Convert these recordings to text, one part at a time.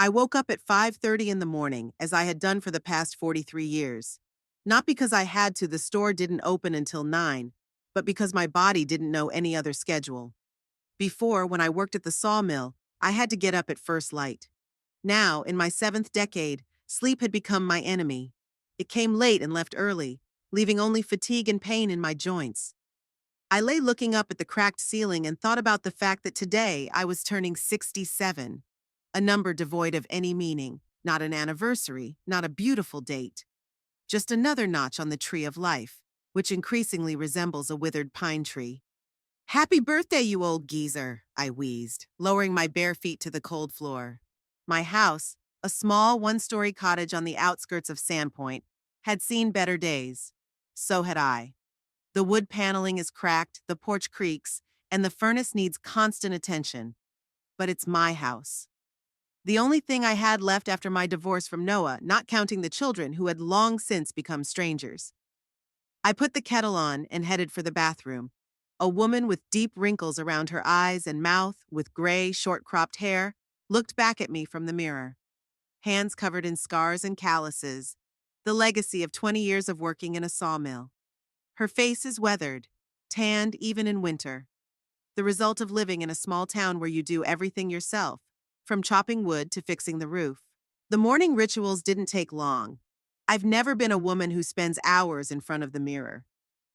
I woke up at 5:30 in the morning, as I had done for the past 43 years. Not because I had to, the store didn't open until 9, but because my body didn't know any other schedule. Before, when I worked at the sawmill, I had to get up at first light. Now, in my seventh decade, sleep had become my enemy. It came late and left early, leaving only fatigue and pain in my joints. I lay looking up at the cracked ceiling and thought about the fact that today I was turning 67, a number devoid of any meaning, not an anniversary, not a beautiful date, just another notch on the tree of life, which increasingly resembles a withered pine tree. Happy birthday, you old geezer, I wheezed, lowering my bare feet to the cold floor. My house, a small one-story cottage on the outskirts of Sandpoint, had seen better days. So had I. The wood paneling is cracked, the porch creaks, and the furnace needs constant attention. But it's my house. The only thing I had left after my divorce from Noah, not counting the children who had long since become strangers. I put the kettle on and headed for the bathroom. A woman with deep wrinkles around her eyes and mouth, with gray, short-cropped hair, looked back at me from the mirror. Hands covered in scars and calluses, the legacy of 20 years of working in a sawmill. Her face is weathered, tanned even in winter. The result of living in a small town where you do everything yourself, from chopping wood to fixing the roof. The morning rituals didn't take long. I've never been a woman who spends hours in front of the mirror.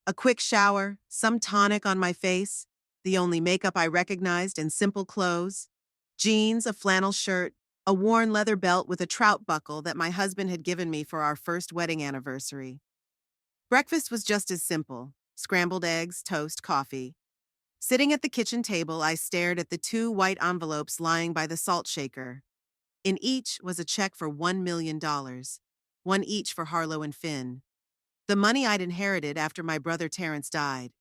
A quick shower, some tonic on my face, the only makeup I recognized, and simple clothes. Jeans, a flannel shirt, a worn leather belt with a trout buckle that my husband had given me for our first wedding anniversary. Breakfast was just as simple: scrambled eggs, toast, coffee. Sitting at the kitchen table, I stared at the two white envelopes lying by the salt shaker. In each was a check for $1 million, one each for Harlow and Finn. The money I'd inherited after my brother Terrence died.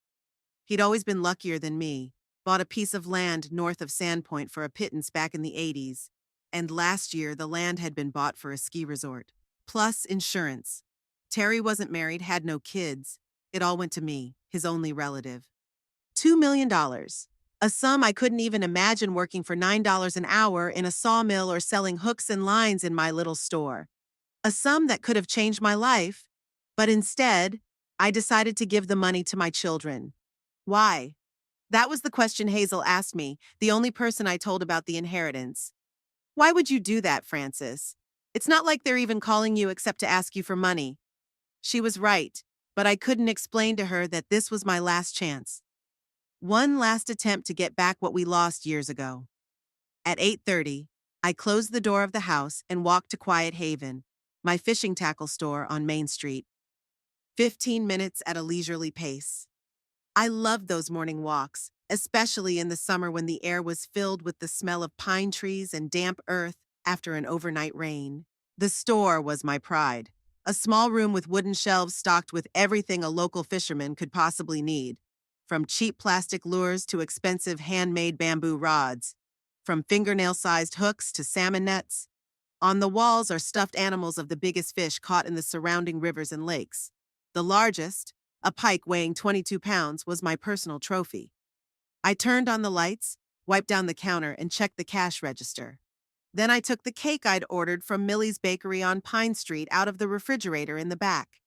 He'd always been luckier than me, bought a piece of land north of Sandpoint for a pittance back in the 80s, and last year the land had been bought for a ski resort. Plus insurance. Terry wasn't married, had no kids. It all went to me, his only relative. $2 million. A sum I couldn't even imagine working for $9 an hour in a sawmill or selling hooks and lines in my little store. A sum that could have changed my life, but instead, I decided to give the money to my children. Why? That was the question Hazel asked me, the only person I told about the inheritance. Why would you do that, Francis? It's not like they're even calling you except to ask you for money. She was right, but I couldn't explain to her that this was my last chance. One last attempt to get back what we lost years ago. At 8:30, I closed the door of the house and walked to Quiet Haven, my fishing tackle store on Main Street. 15 minutes at a leisurely pace. I loved those morning walks, especially in the summer when the air was filled with the smell of pine trees and damp earth after an overnight rain. The store was my pride. A small room with wooden shelves stocked with everything a local fisherman could possibly need, from cheap plastic lures to expensive handmade bamboo rods, from fingernail-sized hooks to salmon nets. On the walls are stuffed animals of the biggest fish caught in the surrounding rivers and lakes. The largest, a pike weighing 22 pounds, was my personal trophy. I turned on the lights, wiped down the counter, and checked the cash register. Then I took the cake I'd ordered from Millie's Bakery on Pine Street out of the refrigerator in the back.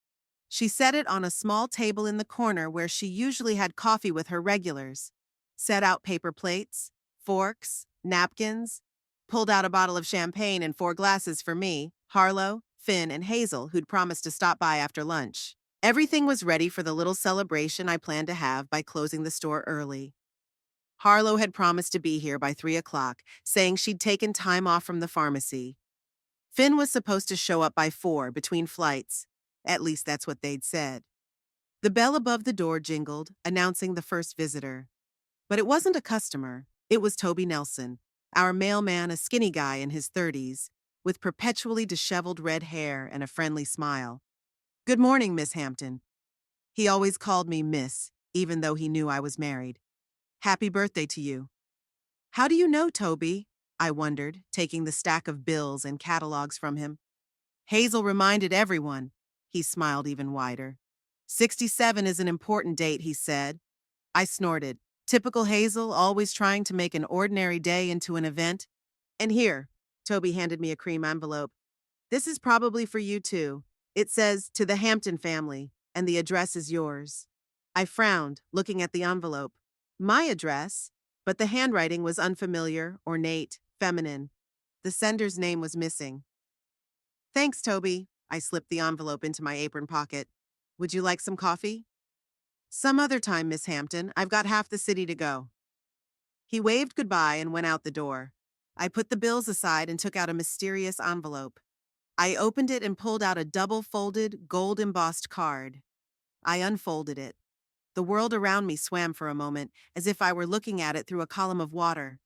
She set it on a small table in the corner where she usually had coffee with her regulars. Set out paper plates, forks, napkins, pulled out a bottle of champagne and 4 glasses for me, Harlow, Finn, and Hazel, who'd promised to stop by after lunch. Everything was ready for the little celebration I planned to have by closing the store early. Harlow had promised to be here by 3 o'clock, saying she'd taken time off from the pharmacy. Finn was supposed to show up by 4 between flights. At least that's what they'd said. The bell above the door jingled, announcing the first visitor. But it wasn't a customer. It was Toby Nelson, our mailman, a skinny guy in his 30s, with perpetually disheveled red hair and a friendly smile. "Good morning, Miss Hampton." He always called me Miss, even though he knew I was married. "Happy birthday to you." "How do you know, Toby?" I wondered, taking the stack of bills and catalogs from him. "Hazel reminded everyone." He smiled even wider. 67 is an important date, he said. I snorted. Typical Hazel, always trying to make an ordinary day into an event. "And here, Toby handed me a cream envelope. This is probably for you too. It says, to the Hampton family, and the address is yours. I frowned, looking at the envelope. My address? But the handwriting was unfamiliar, ornate, feminine. The sender's name was missing. Thanks, Toby. I slipped the envelope into my apron pocket. Would you like some coffee? Some other time, Miss Hampton. I've got half the city to go. He waved goodbye and went out the door. I put the bills aside and took out a mysterious envelope. I opened it and pulled out a double-folded, gold-embossed card. I unfolded it. The world around me swam for a moment, as if I were looking at it through a column of water.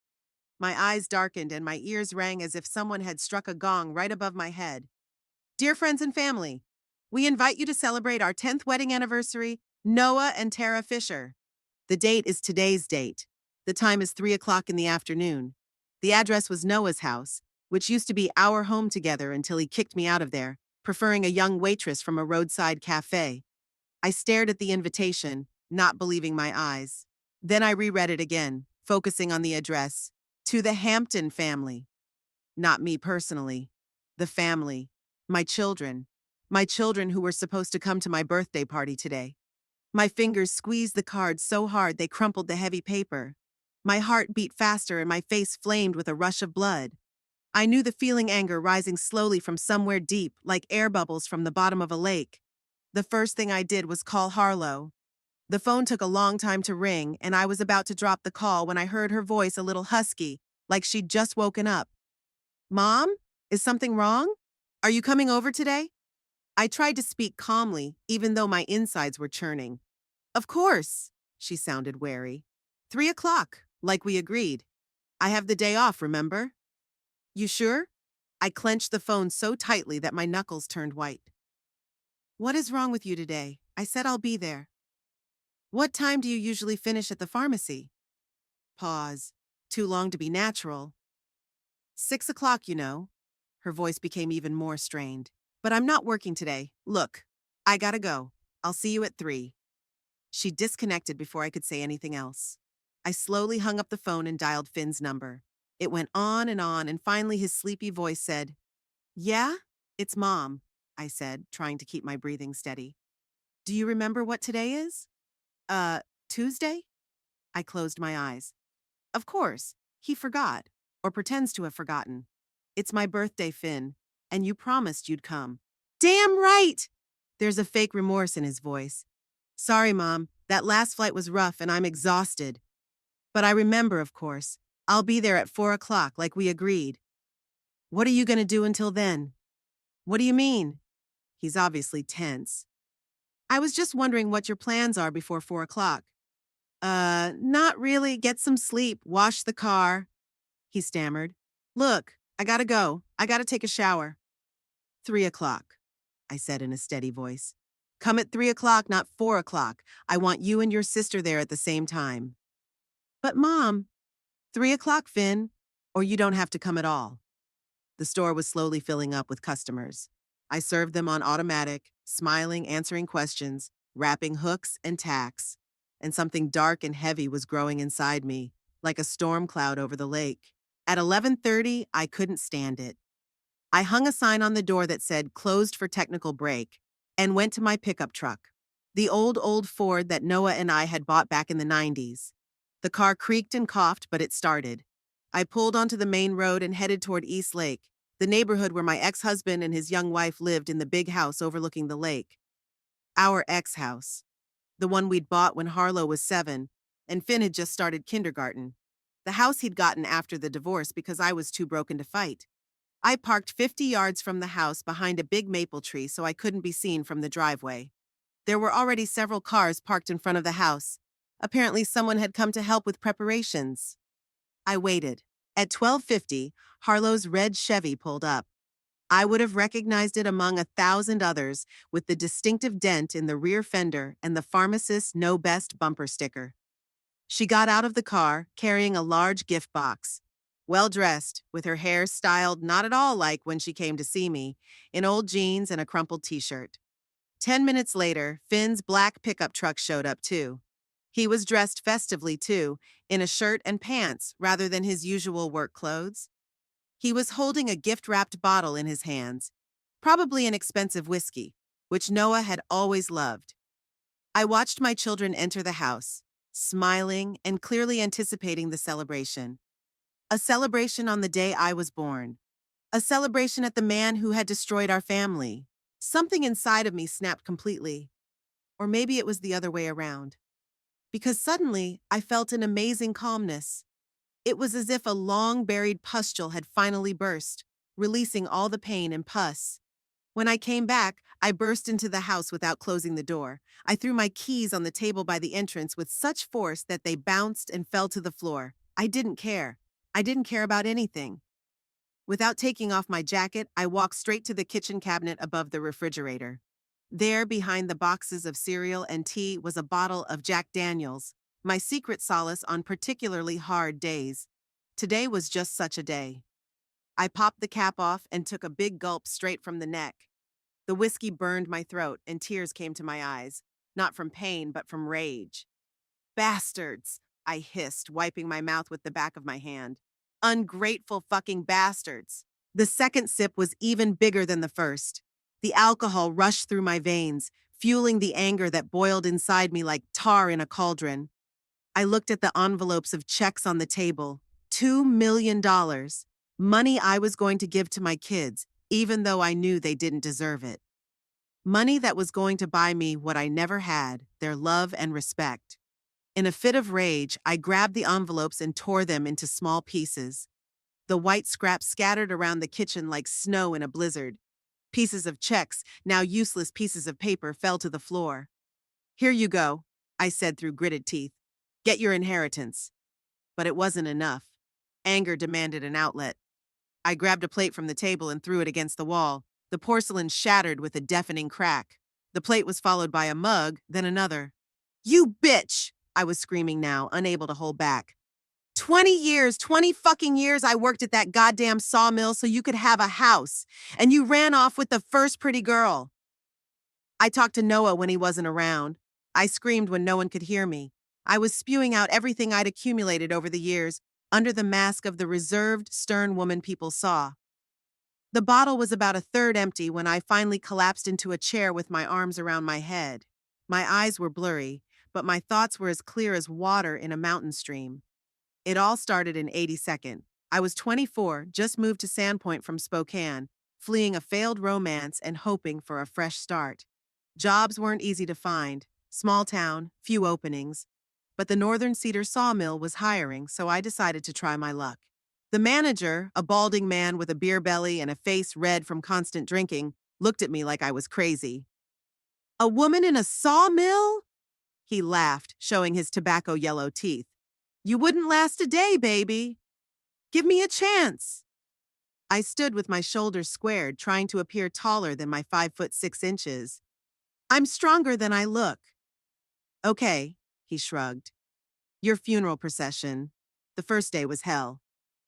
My eyes darkened and my ears rang as if someone had struck a gong right above my head. Dear friends and family, we invite you to celebrate our 10th wedding anniversary, Noah and Tara Fisher. The date is today's date. The time is 3 o'clock in the afternoon. The address was Noah's house, which used to be our home together until he kicked me out of there, preferring a young waitress from a roadside cafe. I stared at the invitation, not believing my eyes. Then I reread it again, focusing on the address. To the Hampton family. Not me personally. The family. My children. My children who were supposed to come to my birthday party today. My fingers squeezed the card so hard they crumpled the heavy paper. My heart beat faster and my face flamed with a rush of blood. I knew the feeling anger rising slowly from somewhere deep, like air bubbles from the bottom of a lake. The first thing I did was call Harlow. The phone took a long time to ring, and I was about to drop the call when I heard her voice a little husky, like she'd just woken up. Mom? Is something wrong? Are you coming over today? I tried to speak calmly, even though my insides were churning. Of course, she sounded wary. 3 o'clock, like we agreed. I have the day off, remember? You sure? I clenched the phone so tightly that my knuckles turned white. What is wrong with you today? I said I'll be there. What time do you usually finish at the pharmacy? Pause. Too long to be natural. 6 o'clock, you know. Her voice became even more strained. But I'm not working today. Look, I gotta go. I'll see you at 3. She disconnected before I could say anything else. I slowly hung up the phone and dialed Finn's number. It went on, and finally his sleepy voice said, Yeah? It's Mom, I said, trying to keep my breathing steady. Do you remember what today is? Tuesday? I closed my eyes. Of course, he forgot, or pretends to have forgotten. It's my birthday, Finn, and you promised you'd come. Damn right! There's a fake remorse in his voice. Sorry, Mom, that last flight was rough and I'm exhausted. But I remember, of course. I'll be there at 4 o'clock, like we agreed. What are you going to do until then? What do you mean? He's obviously tense. I was just wondering what your plans are before 4 o'clock. Not really. Get some sleep. Wash the car. He stammered. Look, I gotta go. I gotta take a shower. 3 o'clock, I said in a steady voice. Come at 3 o'clock, not 4 o'clock. I want you and your sister there at the same time. But Mom, 3 o'clock, Finn, or you don't have to come at all. The store was slowly filling up with customers. I served them on automatic, smiling, answering questions, wrapping hooks and tacks. And something dark and heavy was growing inside me, like a storm cloud over the lake. At 11:30, I couldn't stand it. I hung a sign on the door that said, closed for technical break, and went to my pickup truck. The old Ford that Noah and I had bought back in the 90s. The car creaked and coughed, but it started. I pulled onto the main road and headed toward East Lake, the neighborhood where my ex-husband and his young wife lived in the big house overlooking the lake. Our ex-house. The one we'd bought when Harlow was 7, and Finn had just started kindergarten. The house he'd gotten after the divorce because I was too broken to fight. I parked 50 yards from the house behind a big maple tree so I couldn't be seen from the driveway. There were already several cars parked in front of the house. Apparently someone had come to help with preparations. I waited. At 12:50, Harlow's red Chevy pulled up. I would have recognized it among 1,000 others with the distinctive dent in the rear fender and the pharmacist's Know Best bumper sticker. She got out of the car, carrying a large gift box. Well-dressed, with her hair styled not at all like when she came to see me, in old jeans and a crumpled t-shirt. 10 minutes later, Finn's black pickup truck showed up too. He was dressed festively too, in a shirt and pants rather than his usual work clothes. He was holding a gift-wrapped bottle in his hands, probably an expensive whiskey, which Noah had always loved. I watched my children enter the house, smiling and clearly anticipating the celebration. A celebration on the day I was born. A celebration at the man who had destroyed our family. Something inside of me snapped completely. Or maybe it was the other way around. Because suddenly, I felt an amazing calmness. It was as if a long-buried pustule had finally burst, releasing all the pain and pus. When I came back, I burst into the house without closing the door. I threw my keys on the table by the entrance with such force that they bounced and fell to the floor. I didn't care. I didn't care about anything. Without taking off my jacket, I walked straight to the kitchen cabinet above the refrigerator. There, behind the boxes of cereal and tea, was a bottle of Jack Daniels, my secret solace on particularly hard days. Today was just such a day. I popped the cap off and took a big gulp straight from the neck. The whiskey burned my throat and tears came to my eyes, not from pain but from rage. Bastards, I hissed, wiping my mouth with the back of my hand. Ungrateful fucking bastards. The second sip was even bigger than the first. The alcohol rushed through my veins, fueling the anger that boiled inside me like tar in a cauldron. I looked at the envelopes of checks on the table. $2 million. Money I was going to give to my kids, even though I knew they didn't deserve it. Money that was going to buy me what I never had, their love and respect. In a fit of rage, I grabbed the envelopes and tore them into small pieces. The white scraps scattered around the kitchen like snow in a blizzard. Pieces of checks, now useless pieces of paper, fell to the floor. "Here you go," I said through gritted teeth. "Get your inheritance." But it wasn't enough. Anger demanded an outlet. I grabbed a plate from the table and threw it against the wall. The porcelain shattered with a deafening crack. The plate was followed by a mug, then another. "You bitch!" I was screaming now, unable to hold back. 20 years, 20 fucking years I worked at that goddamn sawmill so you could have a house, and you ran off with the first pretty girl. I talked to Noah when he wasn't around. I screamed when no one could hear me. I was spewing out everything I'd accumulated over the years, under the mask of the reserved, stern woman people saw. The bottle was about a third empty when I finally collapsed into a chair with my arms around my head. My eyes were blurry, but my thoughts were as clear as water in a mountain stream. It all started in 82nd. I was 24, just moved to Sandpoint from Spokane, fleeing a failed romance and hoping for a fresh start. Jobs weren't easy to find. Small town, few openings. But the Northern Cedar Sawmill was hiring, so I decided to try my luck. The manager, a balding man with a beer belly and a face red from constant drinking, looked at me like I was crazy. "A woman in a sawmill?" He laughed, showing his tobacco yellow teeth. "You wouldn't last a day, baby. Give me a chance." I stood with my shoulders squared, trying to appear taller than my 5'6". "I'm stronger than I look." "Okay," he shrugged. "Your funeral procession. The first day was hell.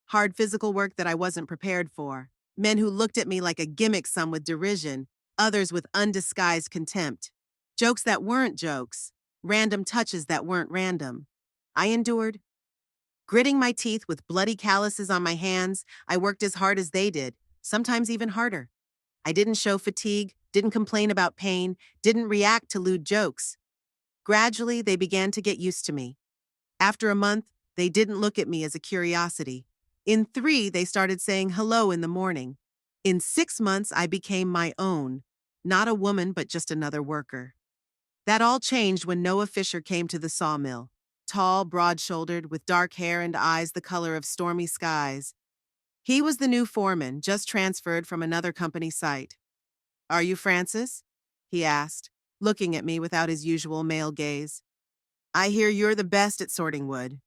Hard physical work that I wasn't prepared for. Men who looked at me like a gimmick, some with derision, others with undisguised contempt. Jokes that weren't jokes. Random touches that weren't random. I endured. Gritting my teeth with bloody calluses on my hands, I worked as hard as they did, sometimes even harder. I didn't show fatigue, didn't complain about pain, didn't react to lewd jokes. Gradually, they began to get used to me. After a month, they didn't look at me as a curiosity. In 3, they started saying hello in the morning. In 6 months, I became my own. Not a woman, but just another worker. That all changed when Noah Fisher came to the sawmill. Tall, broad-shouldered, with dark hair and eyes the color of stormy skies. He was the new foreman, just transferred from another company site. "Are you Francis?" he asked, looking at me without his usual male gaze. "I hear you're the best at sorting wood."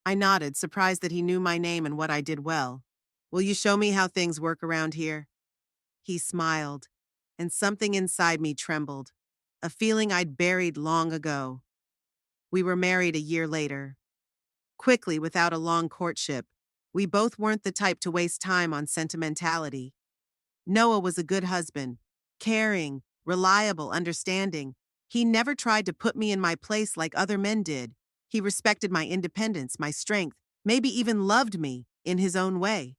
I nodded, surprised that he knew my name and what I did well. "Will you show me how things work around here?" He smiled, and something inside me trembled, a feeling I'd buried long ago. We were married a year later. Quickly, without a long courtship. We both weren't the type to waste time on sentimentality. Noah was a good husband, caring, reliable, understanding. He never tried to put me in my place like other men did. He respected my independence, my strength, maybe even loved me in his own way.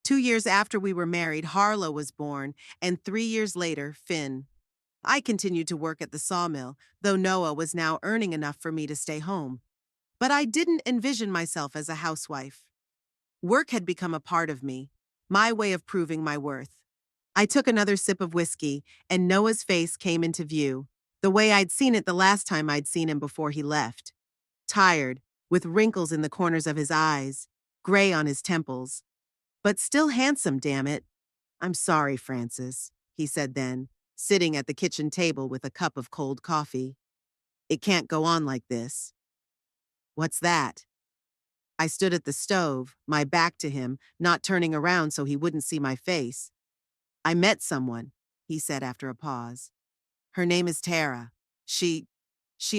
2 years after we were married, Harlow was born, and 3 years later, Finn. I continued to work at the sawmill, though Noah was now earning enough for me to stay home. But I didn't envision myself as a housewife. Work had become a part of me, my way of proving my worth. I took another sip of whiskey, and Noah's face came into view, the way I'd seen it the last time I'd seen him before he left. Tired, with wrinkles in the corners of his eyes, gray on his temples. But still handsome, damn it. "I'm sorry, Francis," he said then, sitting at the kitchen table with a cup of cold coffee. "It can't go on like this." "What's that?" I stood at the stove, my back to him, not turning around so he wouldn't see my face. "I met someone," he said after a pause. "Her name is Tara. She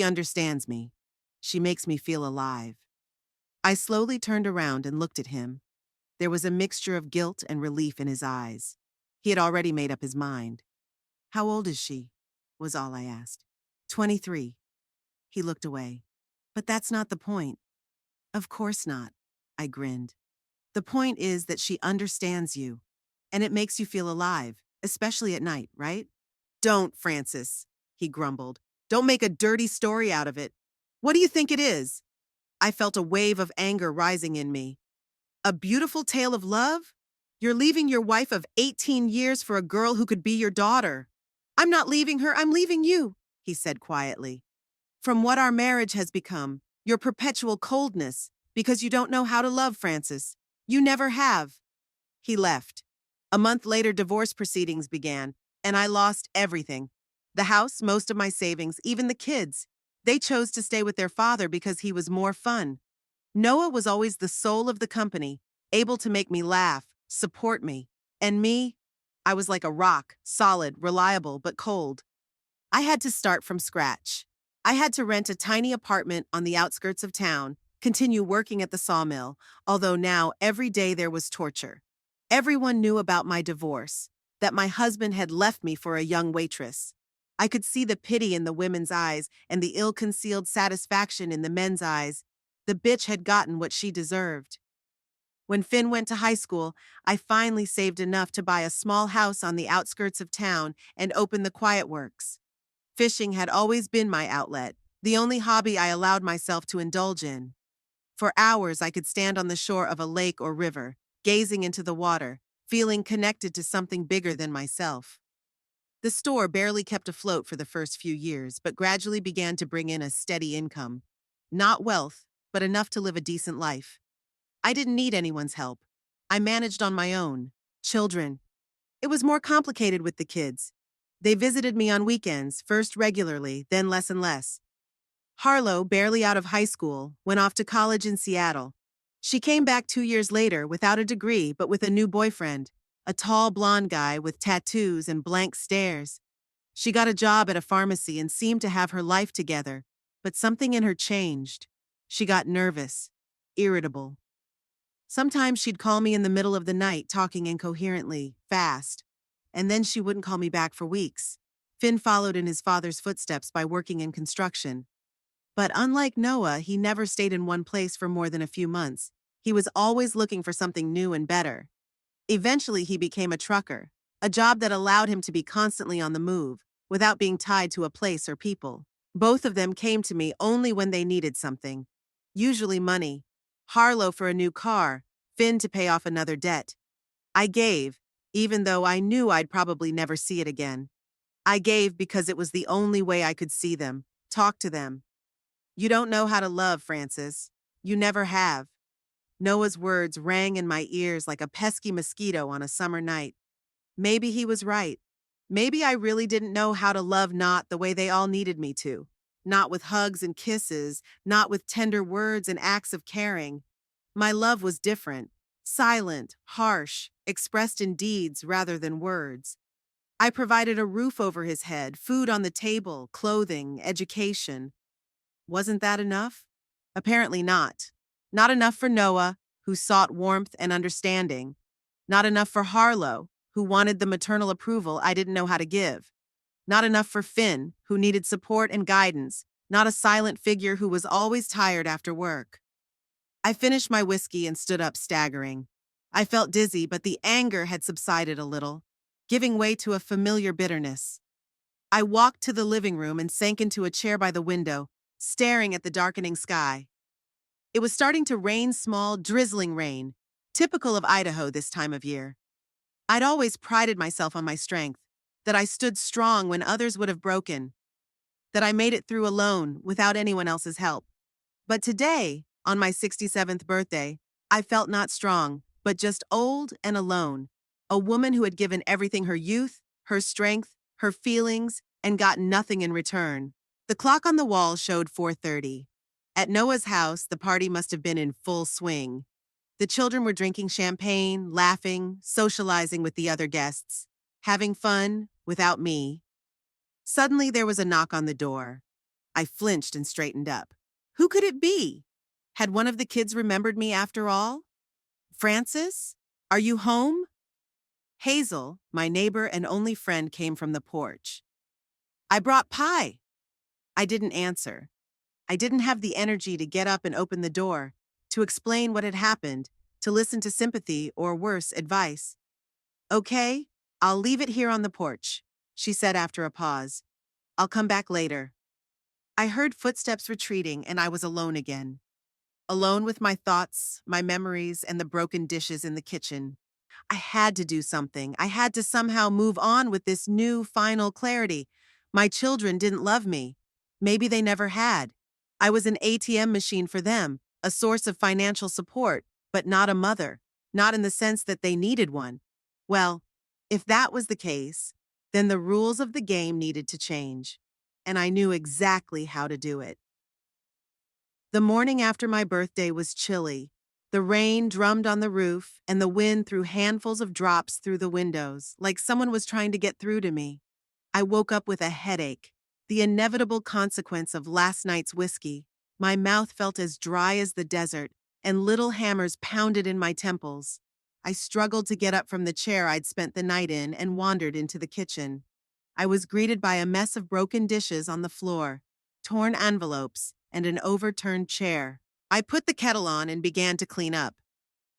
understands me. She makes me feel alive." I slowly turned around and looked at him. There was a mixture of guilt and relief in his eyes. He had already made up his mind. "How old is she?" was all I asked. 23. He looked away. "But that's not the point." "Of course not," I grinned. "The point is that she understands you, and it makes you feel alive, especially at night, right?" "Don't, Francis," he grumbled. "Don't make a dirty story out of it. What do you think it is?" I felt a wave of anger rising in me. "A beautiful tale of love? You're leaving your wife of 18 years for a girl who could be your daughter." "I'm not leaving her, I'm leaving you," he said quietly. "From what our marriage has become, your perpetual coldness, because you don't know how to love, Francis. You never have." He left. A month later, divorce proceedings began, and I lost everything. The house, most of my savings, even the kids. They chose to stay with their father because he was more fun. Noah was always the soul of the company, able to make me laugh, support me. And me? I was like a rock, solid, reliable, but cold. I had to start from scratch. I had to rent a tiny apartment on the outskirts of town, continue working at the sawmill, although now every day there was torture. Everyone knew about my divorce, that my husband had left me for a young waitress. I could see the pity in the women's eyes and the ill-concealed satisfaction in the men's eyes. The bitch had gotten what she deserved. When Finn went to high school, I finally saved enough to buy a small house on the outskirts of town and open the Quiet Works. Fishing had always been my outlet, the only hobby I allowed myself to indulge in. For hours I could stand on the shore of a lake or river, gazing into the water, feeling connected to something bigger than myself. The store barely kept afloat for the first few years, but gradually began to bring in a steady income. Not wealth, but enough to live a decent life. I didn't need anyone's help. I managed on my own. Children. It was more complicated with the kids. They visited me on weekends, first regularly, then less and less. Harlow, barely out of high school, went off to college in Seattle. She came back 2 years later without a degree but with a new boyfriend, a tall blonde guy with tattoos and blank stares. She got a job at a pharmacy and seemed to have her life together, but something in her changed. She got nervous, irritable. Sometimes she'd call me in the middle of the night talking incoherently, fast, and then she wouldn't call me back for weeks. Finn followed in his father's footsteps by working in construction. But unlike Noah, he never stayed in one place for more than a few months. He was always looking for something new and better. Eventually, he became a trucker, a job that allowed him to be constantly on the move, without being tied to a place or people. Both of them came to me only when they needed something. Usually money. Harlow for a new car, Finn to pay off another debt. I gave, even though I knew I'd probably never see it again. I gave because it was the only way I could see them, talk to them. "You don't know how to love, Francis. You never have." Noah's words rang in my ears like a pesky mosquito on a summer night. Maybe he was right. Maybe I really didn't know how to love not the way they all needed me to. Not with hugs and kisses, not with tender words and acts of caring. My love was different. Silent, harsh, expressed in deeds rather than words. I provided a roof over his head, food on the table, clothing, education. Wasn't that enough? Apparently not. Not enough for Noah, who sought warmth and understanding. Not enough for Harlow, who wanted the maternal approval I didn't know how to give. Not enough for Finn, who needed support and guidance, not a silent figure who was always tired after work. I finished my whiskey and stood up staggering. I felt dizzy, but the anger had subsided a little, giving way to a familiar bitterness. I walked to the living room and sank into a chair by the window, staring at the darkening sky. It was starting to rain small, drizzling rain, typical of Idaho this time of year. I'd always prided myself on my strength, that I stood strong when others would have broken, that I made it through alone without anyone else's help. But today, on my 67th birthday, I felt not strong, but just old and alone. A woman who had given everything her youth, her strength, her feelings, and got nothing in return. The clock on the wall showed 4:30. At Noah's house, the party must have been in full swing. The children were drinking champagne, laughing, socializing with the other guests, having fun without me. Suddenly, there was a knock on the door. I flinched and straightened up. Who could it be? Had one of the kids remembered me after all? Francis? Are you home? Hazel, my neighbor and only friend, came from the porch. I brought pie. I didn't answer. I didn't have the energy to get up and open the door, to explain what had happened, to listen to sympathy or worse, advice. Okay, I'll leave it here on the porch, she said after a pause. I'll come back later. I heard footsteps retreating and I was alone again. Alone with my thoughts, my memories, and the broken dishes in the kitchen. I had to do something. I had to somehow move on with this new, final clarity. My children didn't love me. Maybe they never had. I was an ATM machine for them, a source of financial support, but not a mother, not in the sense that they needed one. Well, if that was the case, then the rules of the game needed to change, and I knew exactly how to do it. The morning after my birthday was chilly. The rain drummed on the roof, and the wind threw handfuls of drops through the windows, like someone was trying to get through to me. I woke up with a headache, the inevitable consequence of last night's whiskey. My mouth felt as dry as the desert, and little hammers pounded in my temples. I struggled to get up from the chair I'd spent the night in and wandered into the kitchen. I was greeted by a mess of broken dishes on the floor, torn envelopes, and an overturned chair. I put the kettle on and began to clean up.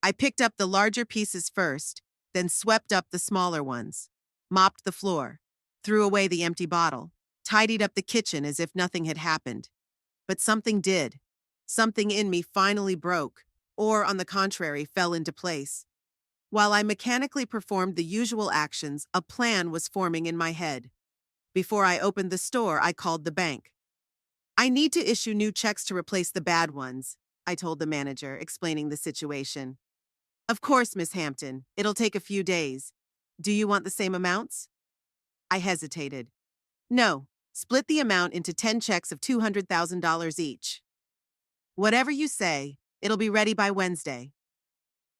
I picked up the larger pieces first, then swept up the smaller ones, mopped the floor, threw away the empty bottle, tidied up the kitchen as if nothing had happened. But something did. Something in me finally broke, or on the contrary, fell into place. While I mechanically performed the usual actions, a plan was forming in my head. Before I opened the store, I called the bank. I need to issue new checks to replace the bad ones, I told the manager, explaining the situation. Of course, Miss Hampton. It'll take a few days. Do you want the same amounts? I hesitated. No, split the amount into 10 checks of $200,000 each. Whatever you say, it'll be ready by Wednesday.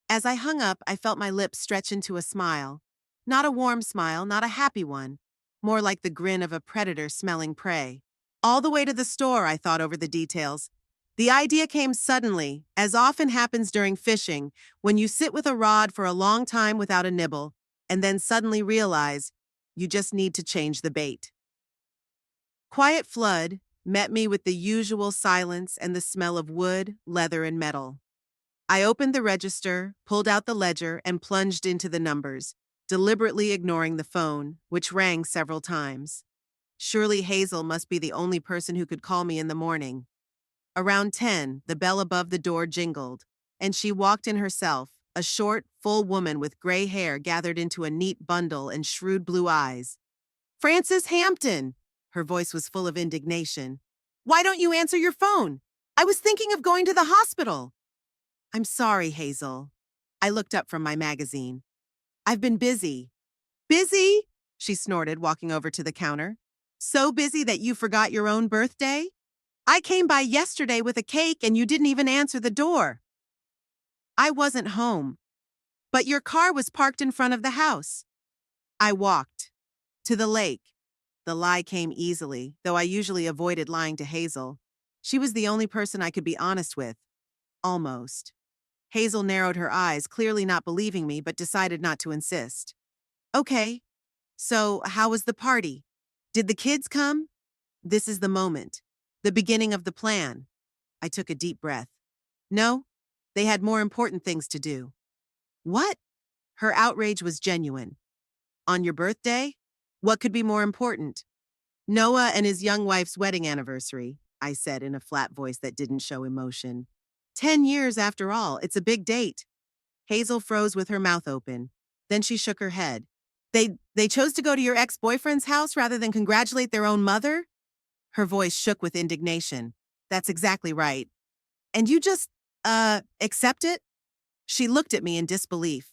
As I hung up, I felt my lips stretch into a smile. Not a warm smile, not a happy one. More like the grin of a predator smelling prey. All the way to the store, I thought over the details. The idea came suddenly, as often happens during fishing, when you sit with a rod for a long time without a nibble, and then suddenly realize you just need to change the bait. Quiet Flood met me with the usual silence and the smell of wood, leather, and metal. I opened the register, pulled out the ledger, and plunged into the numbers, deliberately ignoring the phone, which rang several times. Surely Hazel must be the only person who could call me in the morning. Around 10, the bell above the door jingled, and she walked in herself, a short, full woman with gray hair gathered into a neat bundle and shrewd blue eyes. Frances Hampton! Her voice was full of indignation. Why don't you answer your phone? I was thinking of going to the hospital. I'm sorry, Hazel. I looked up from my magazine. I've been busy. Busy? She snorted, walking over to the counter. So busy that you forgot your own birthday? I came by yesterday with a cake and you didn't even answer the door. I wasn't home, but your car was parked in front of the house. I walked to the lake. The lie came easily, though I usually avoided lying to Hazel. She was the only person I could be honest with. Almost. Hazel narrowed her eyes, clearly not believing me, but decided not to insist. Okay, so how was the party? Did the kids come? This is the moment. The beginning of the plan. I took a deep breath. No, they had more important things to do. What? Her outrage was genuine. On your birthday? What could be more important? Noah and his young wife's wedding anniversary, I said in a flat voice that didn't show emotion. 10 years after all, it's a big date. Hazel froze with her mouth open. Then she shook her head. They chose to go to your ex-boyfriend's house rather than congratulate their own mother? Her voice shook with indignation. That's exactly right. And you just, accept it? She looked at me in disbelief.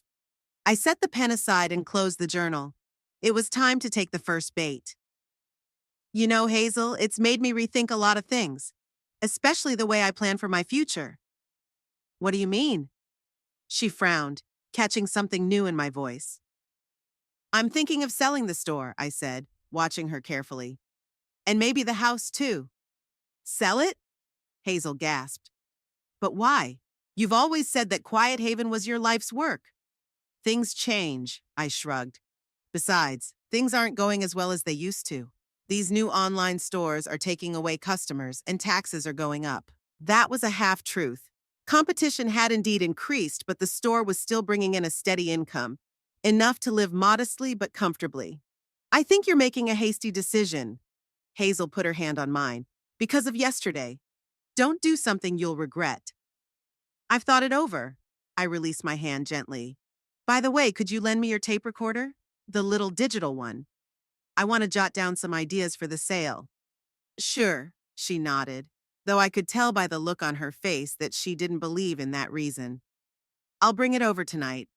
I set the pen aside and closed the journal. It was time to take the first bait. You know, Hazel, it's made me rethink a lot of things, especially the way I plan for my future. What do you mean? She frowned, catching something new in my voice. I'm thinking of selling the store, I said, watching her carefully. And maybe the house, too. Sell it? Hazel gasped. But why? You've always said that Quiet Haven was your life's work. Things change, I shrugged. Besides, things aren't going as well as they used to. These new online stores are taking away customers and taxes are going up. That was a half-truth. Competition had indeed increased, but the store was still bringing in a steady income, enough to live modestly but comfortably. I think you're making a hasty decision. Hazel put her hand on mine. Because of yesterday. Don't do something you'll regret. I've thought it over. I released my hand gently. By the way, could you lend me your tape recorder? The little digital one. I want to jot down some ideas for the sale. Sure, she nodded, though I could tell by the look on her face that she didn't believe in that reason. I'll bring it over tonight.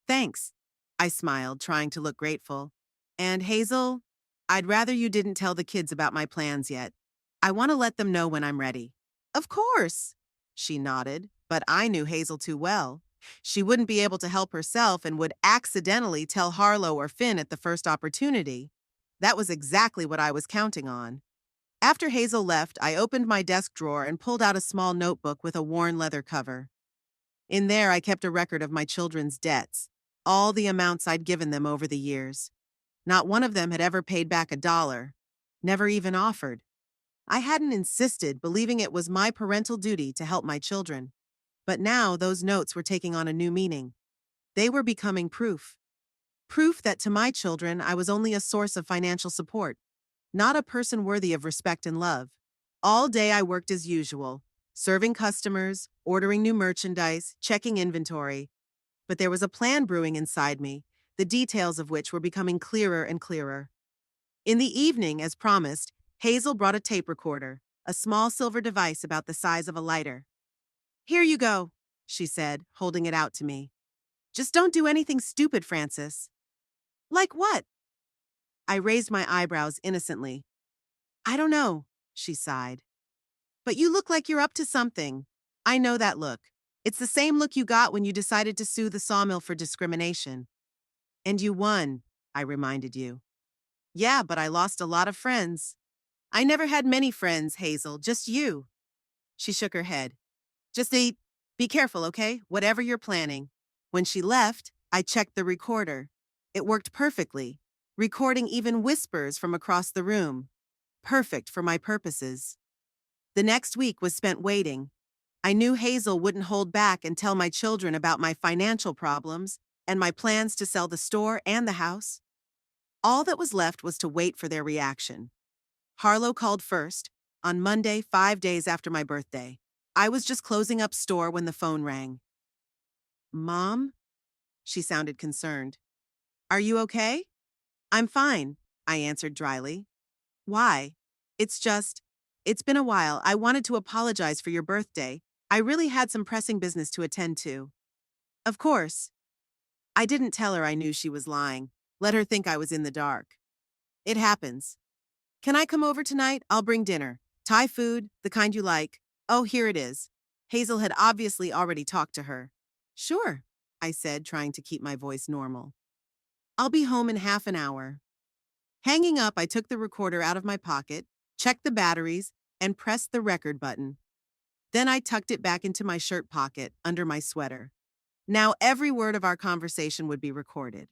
Thanks. I smiled, trying to look grateful. And Hazel, I'd rather you didn't tell the kids about my plans yet. I want to let them know when I'm ready. Of course, she nodded, but I knew Hazel too well. She wouldn't be able to help herself and would accidentally tell Harlow or Finn at the first opportunity. That was exactly what I was counting on. After Hazel left, I opened my desk drawer and pulled out a small notebook with a worn leather cover. In there, I kept a record of my children's debts, all the amounts I'd given them over the years. Not one of them had ever paid back $1, never even offered. I hadn't insisted, believing it was my parental duty to help my children. But now those notes were taking on a new meaning. They were becoming proof. Proof that to my children I was only a source of financial support, not a person worthy of respect and love. All day I worked as usual, serving customers, ordering new merchandise, checking inventory. But there was a plan brewing inside me, the details of which were becoming clearer and clearer. In the evening, as promised, Hazel brought a tape recorder, a small silver device about the size of a lighter. Here you go, she said, holding it out to me. Just don't do anything stupid, Francis. Like what? I raised my eyebrows innocently. I don't know, she sighed. But you look like you're up to something. I know that look. It's the same look you got when you decided to sue the sawmill for discrimination. And you won, I reminded you. Yeah, but I lost a lot of friends. I never had many friends, Hazel, just you. She shook her head. Be careful, okay? Whatever you're planning. When she left, I checked the recorder. It worked perfectly, recording even whispers from across the room. Perfect for my purposes. The next week was spent waiting. I knew Hazel wouldn't hold back and tell my children about my financial problems and my plans to sell the store and the house. All that was left was to wait for their reaction. Harlow called first, on Monday, 5 days after my birthday. I was just closing up store when the phone rang. Mom? She sounded concerned. Are you okay? I'm fine, I answered dryly. Why? It's been a while. I wanted to apologize for your birthday. I really had some pressing business to attend to. Of course. I didn't tell her I knew she was lying. Let her think I was in the dark. It happens. Can I come over tonight? I'll bring dinner. Thai food, the kind you like. Oh, here it is. Hazel had obviously already talked to her. Sure, I said, trying to keep my voice normal. I'll be home in half an hour. Hanging up, I took the recorder out of my pocket, checked the batteries, and pressed the record button. Then I tucked it back into my shirt pocket, under my sweater. Now every word of our conversation would be recorded.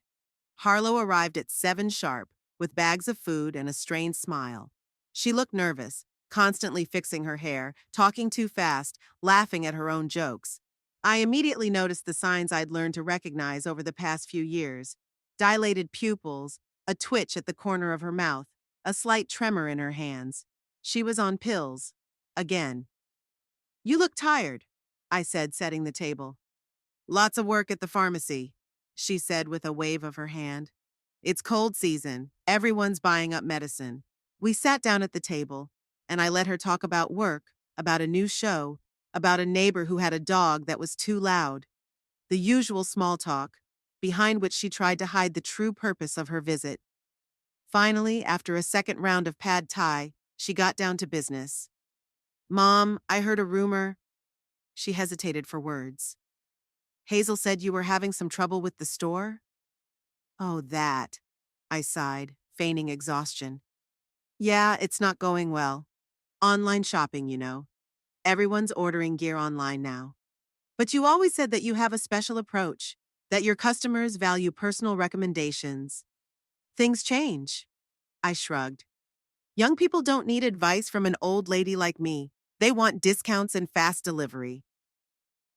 Harlow arrived at 7 sharp, with bags of food and a strained smile. She looked nervous, constantly fixing her hair, talking too fast, laughing at her own jokes. I immediately noticed the signs I'd learned to recognize over the past few years: dilated pupils, a twitch at the corner of her mouth, a slight tremor in her hands. She was on pills. Again. You look tired, I said, setting the table. Lots of work at the pharmacy, she said with a wave of her hand. It's cold season. Everyone's buying up medicine. We sat down at the table, and I let her talk about work, about a new show, about a neighbor who had a dog that was too loud. The usual small talk, behind which she tried to hide the true purpose of her visit. Finally, after a second round of pad thai, she got down to business. Mom, I heard a rumor. She hesitated for words. Hazel said you were having some trouble with the store? Oh, that. I sighed, feigning exhaustion. Yeah, it's not going well. Online shopping, you know. Everyone's ordering gear online now. But you always said that you have a special approach, that your customers value personal recommendations. Things change. I shrugged. Young people don't need advice from an old lady like me. They want discounts and fast delivery.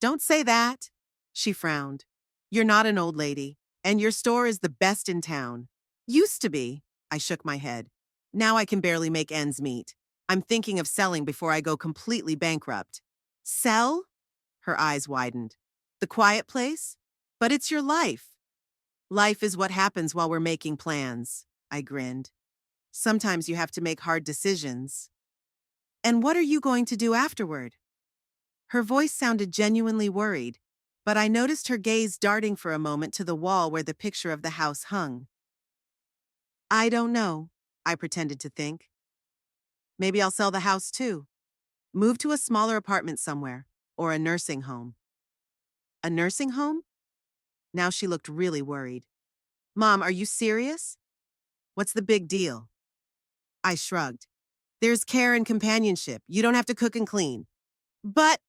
Don't say that. She frowned. You're not an old lady, and your store is the best in town. Used to be. I shook my head. Now I can barely make ends meet. I'm thinking of selling before I go completely bankrupt. Sell? Her eyes widened. The quiet place? But it's your life. Life is what happens while we're making plans. I grinned. Sometimes you have to make hard decisions. And what are you going to do afterward? Her voice sounded genuinely worried, but I noticed her gaze darting for a moment to the wall where the picture of the house hung. I don't know, I pretended to think. Maybe I'll sell the house too. Move to a smaller apartment somewhere, or a nursing home. A nursing home? Now she looked really worried. Mom, are you serious? What's the big deal? I shrugged. There's care and companionship. You don't have to cook and clean. But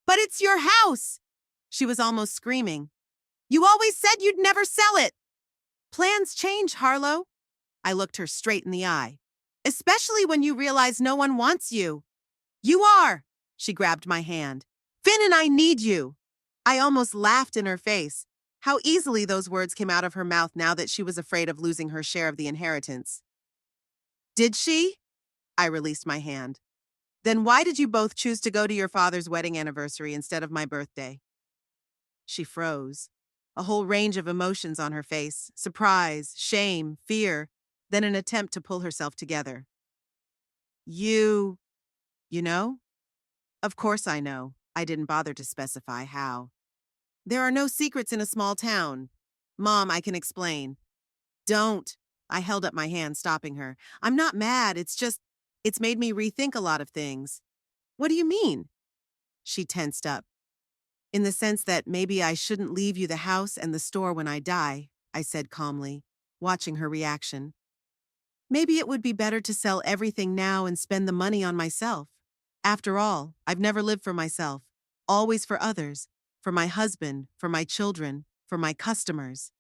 it's your house! She was almost screaming. You always said you'd never sell it! Plans change, Harlow. I looked her straight in the eye. Especially when you realize no one wants you. You are! She grabbed my hand. Finn and I need you! I almost laughed in her face. How easily those words came out of her mouth now that she was afraid of losing her share of the inheritance. Did she? I released my hand. Then why did you both choose to go to your father's wedding anniversary instead of my birthday? She froze. A whole range of emotions on her face: surprise, shame, fear, then an attempt to pull herself together. You know? Of course I know. I didn't bother to specify how. There are no secrets in a small town. Mom, I can explain. Don't. I held up my hand, stopping her. I'm not mad, it's made me rethink a lot of things. What do you mean? She tensed up. In the sense that maybe I shouldn't leave you the house and the store when I die, I said calmly, watching her reaction. Maybe it would be better to sell everything now and spend the money on myself. After all, I've never lived for myself, always for others, for my husband, for my children, for my customers.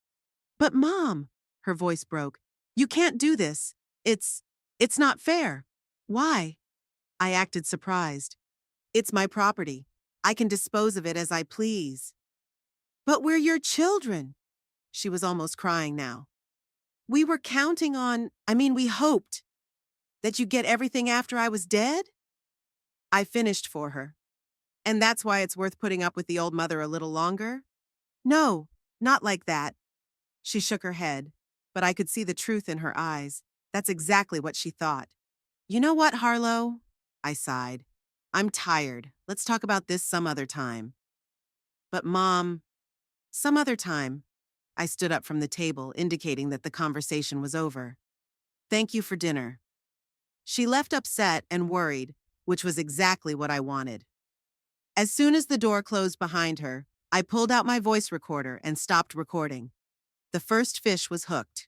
But Mom, her voice broke, you can't do this. It's not fair. Why? I acted surprised. It's my property. I can dispose of it as I please. But we're your children. She was almost crying now. We were counting we hoped that you'd get everything after I was dead? I finished for her. And that's why it's worth putting up with the old mother a little longer? No, not like that. She shook her head, but I could see the truth in her eyes. That's exactly what she thought. You know what, Harlow? I sighed. I'm tired. Let's talk about this some other time. But Mom, some other time. I stood up from the table, indicating that the conversation was over. Thank you for dinner. She left upset and worried, which was exactly what I wanted. As soon as the door closed behind her, I pulled out my voice recorder and stopped recording. The first fish was hooked.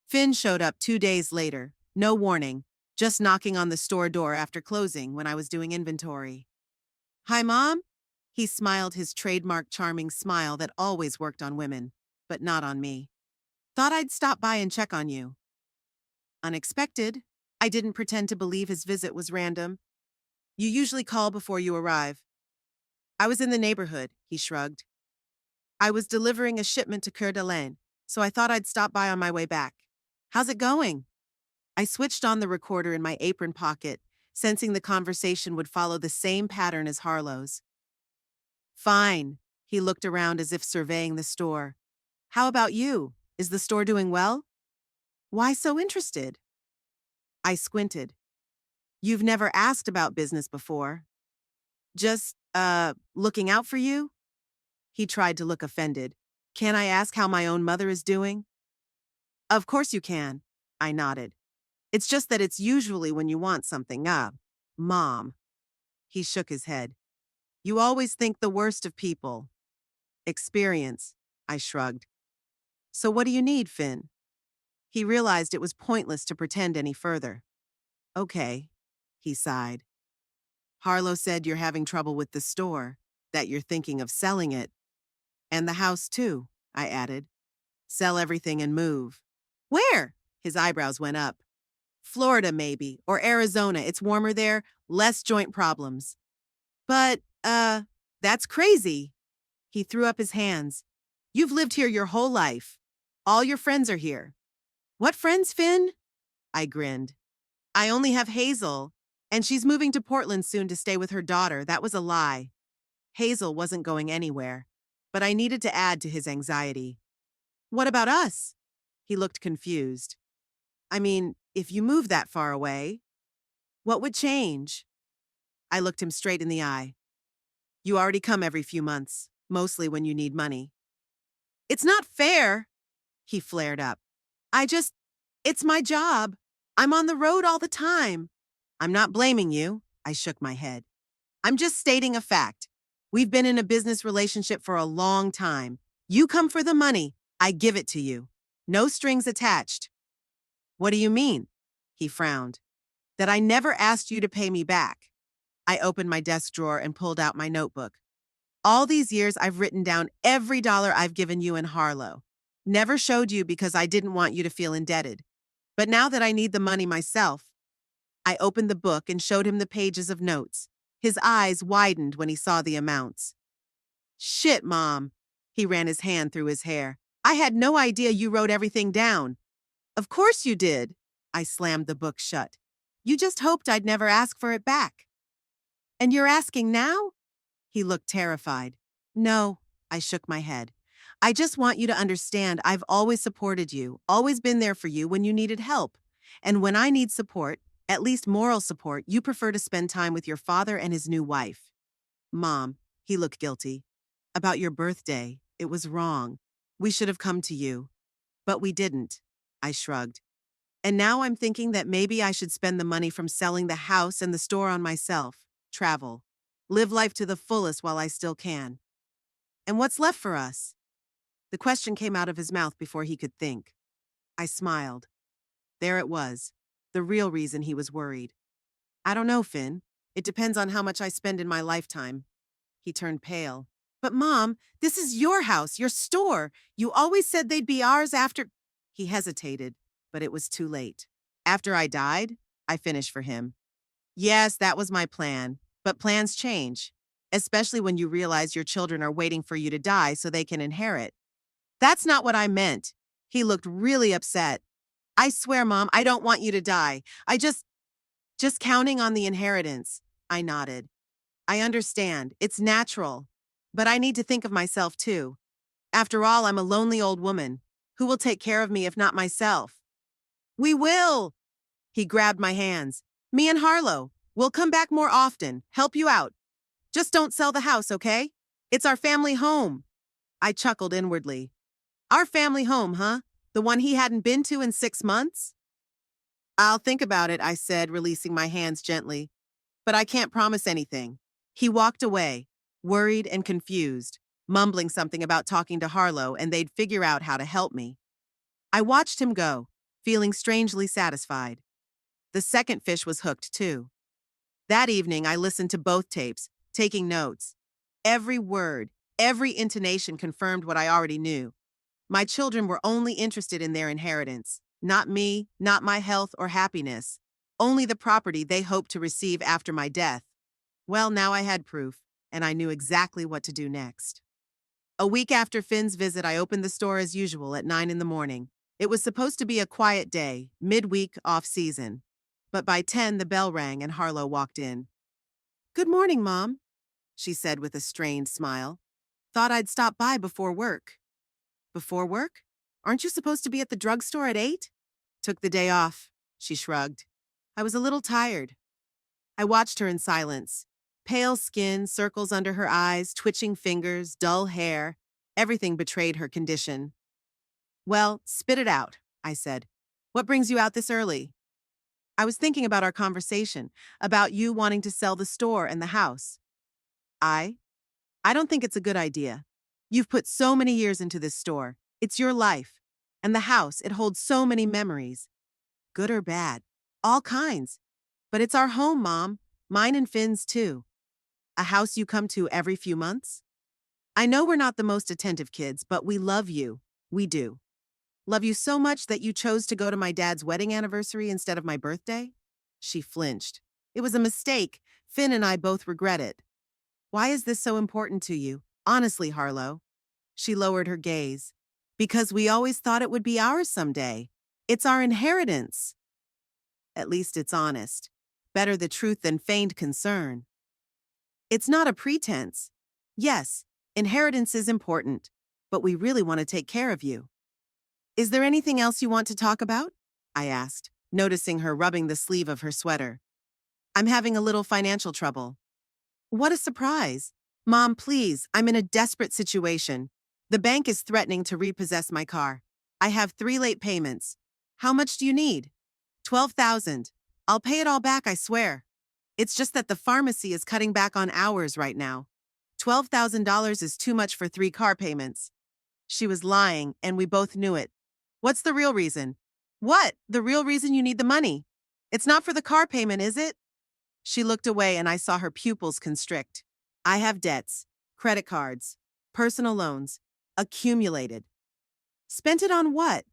Finn showed up 2 days later, no warning, just knocking on the store door after closing when I was doing inventory. Hi, Mom? He smiled his trademark charming smile that always worked on women, but not on me. Thought I'd stop by and check on you. Unexpected. I didn't pretend to believe his visit was random. You usually call before you arrive. I was in the neighborhood. he shrugged. I was delivering a shipment to Coeur d'Alene, so I thought I'd stop by on my way back. How's it going? I switched on the recorder in my apron pocket, sensing the conversation would follow the same pattern as Harlow's. Fine. He looked around as if surveying the store. How about you? Is the store doing well? Why so interested? I squinted. You've never asked about business before. Just, looking out for you? He tried to look offended. Can I ask how my own mother is doing? Of course you can. I nodded. It's just that it's usually when you want something, Mom. He shook his head. You always think the worst of people. Experience, I shrugged. So what do you need, Finn? He realized it was pointless to pretend any further. Okay, he sighed. Harlow said you're having trouble with the store, that you're thinking of selling it. And the house too, I added. Sell everything and move. Where? His eyebrows went up. Florida, maybe, or Arizona. It's warmer there, less joint problems. But, that's crazy. He threw up his hands. You've lived here your whole life. All your friends are here. What friends, Finn? I grinned. I only have Hazel, and she's moving to Portland soon to stay with her daughter. That was a lie. Hazel wasn't going anywhere, but I needed to add to his anxiety. What about us? He looked confused. I mean, if you move that far away, what would change? I looked him straight in the eye. You already come every few months, mostly when you need money. It's not fair, he flared up. It's my job. I'm on the road all the time. I'm not blaming you, I shook my head. I'm just stating a fact. We've been in a business relationship for a long time. You come for the money, I give it to you. No strings attached. What do you mean? He frowned. That I never asked you to pay me back. I opened my desk drawer and pulled out my notebook. All these years, I've written down every dollar I've given you and Harlow. Never showed you because I didn't want you to feel indebted. But now that I need the money myself, I opened the book and showed him the pages of notes. His eyes widened when he saw the amounts. Shit, Mom. He ran his hand through his hair. I had no idea you wrote everything down. Of course you did. I slammed the book shut. You just hoped I'd never ask for it back. And you're asking now? He looked terrified. No, I shook my head. I just want you to understand I've always supported you, always been there for you when you needed help. And when I need support, at least moral support, you prefer to spend time with your father and his new wife. Mom, he looked guilty. About your birthday, it was wrong. We should have come to you. But we didn't. I shrugged. And now I'm thinking that maybe I should spend the money from selling the house and the store on myself. Travel. Live life to the fullest while I still can. And what's left for us? The question came out of his mouth before he could think. I smiled. There it was, the real reason he was worried. I don't know, Finn. It depends on how much I spend in my lifetime. He turned pale. But Mom, this is your house, your store. You always said they'd be ours after... He hesitated, but it was too late. After I died, I finished for him. Yes, that was my plan, but plans change, especially when you realize your children are waiting for you to die so they can inherit. That's not what I meant. He looked really upset. I swear, Mom, I don't want you to die. Just counting on the inheritance. I nodded. I understand. It's natural. But I need to think of myself too. After all, I'm a lonely old woman. Who will take care of me if not myself? We will! He grabbed my hands. Me and Harlow. We'll come back more often, help you out. Just don't sell the house, okay? It's our family home. I chuckled inwardly. Our family home, huh? The one he hadn't been to in 6 months? I'll think about it, I said, releasing my hands gently. But I can't promise anything. He walked away, worried and confused, mumbling something about talking to Harlow and they'd figure out how to help me. I watched him go, feeling strangely satisfied. The second fish was hooked, too. That evening, I listened to both tapes, taking notes. Every word, every intonation confirmed what I already knew. My children were only interested in their inheritance, not me, not my health or happiness, only the property they hoped to receive after my death. Well, now I had proof. and I knew exactly what to do next. A week after Finn's visit, I opened the store as usual at 9 in the morning. It was supposed to be a quiet day, midweek off season. But by 10, the bell rang and Harlow walked in. "Good morning, Mom," she said with a strained smile. "Thought I'd stop by before work." "Before work? Aren't you supposed to be at the drugstore at 8? "Took the day off," she shrugged. "I was a little tired." I watched her in silence. Pale skin, circles under her eyes, twitching fingers, dull hair. Everything betrayed her condition. "Well, spit it out," I said. "What brings you out this early?" "I was thinking about our conversation, about you wanting to sell the store and the house." "I? I don't think it's a good idea. You've put so many years into this store. It's your life. And the house, it holds so many memories. Good or bad. All kinds. But it's our home, Mom. Mine and Finn's too. A house you come to every few months? I know we're not the most attentive kids, but we love you. We do. Love you so much that you chose to go to my dad's wedding anniversary instead of my birthday?" She flinched. "It was a mistake. Finn and I both regret it." "Why is this so important to you? Honestly, Harlow." She lowered her gaze. "Because we always thought it would be ours someday. It's our inheritance." At least it's honest. Better the truth than feigned concern. "It's not a pretense. Yes, inheritance is important, but we really want to take care of you." "Is there anything else you want to talk about?" I asked, noticing her rubbing the sleeve of her sweater. "I'm having a little financial trouble." "What a surprise. Mom, please, I'm in a desperate situation. The bank is threatening to repossess my car. I have 3 late payments. How much do you need?" 12,000. I'll pay it all back, I swear. It's just that the pharmacy is cutting back on hours right now. $12,000 is too much for 3 car payments." She was lying, and we both knew it. "What's the real reason?" "What? The real reason you need the money? It's not for the car payment, is it?" She looked away and I saw her pupils constrict. "I have debts, credit cards, personal loans, accumulated." "Spent it on what?"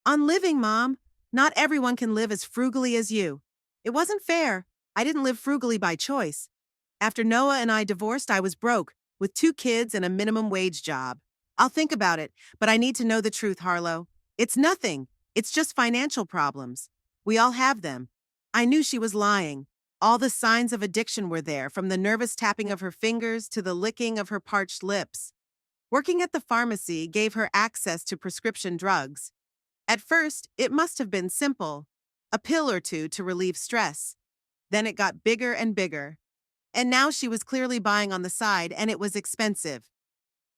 "On living, Mom. Not everyone can live as frugally as you. It wasn't fair. I didn't live frugally by choice. After Noah and I divorced, I was broke, with 2 kids and a minimum wage job. I'll think about it, but I need to know the truth, Harlow. It's nothing. It's just financial problems. We all have them." I knew she was lying. All the signs of addiction were there, from the nervous tapping of her fingers to the licking of her parched lips. Working at the pharmacy gave her access to prescription drugs. At first, it must have been simple. A pill or two to relieve stress. Then it got bigger and bigger. And now she was clearly buying on the side, and it was expensive.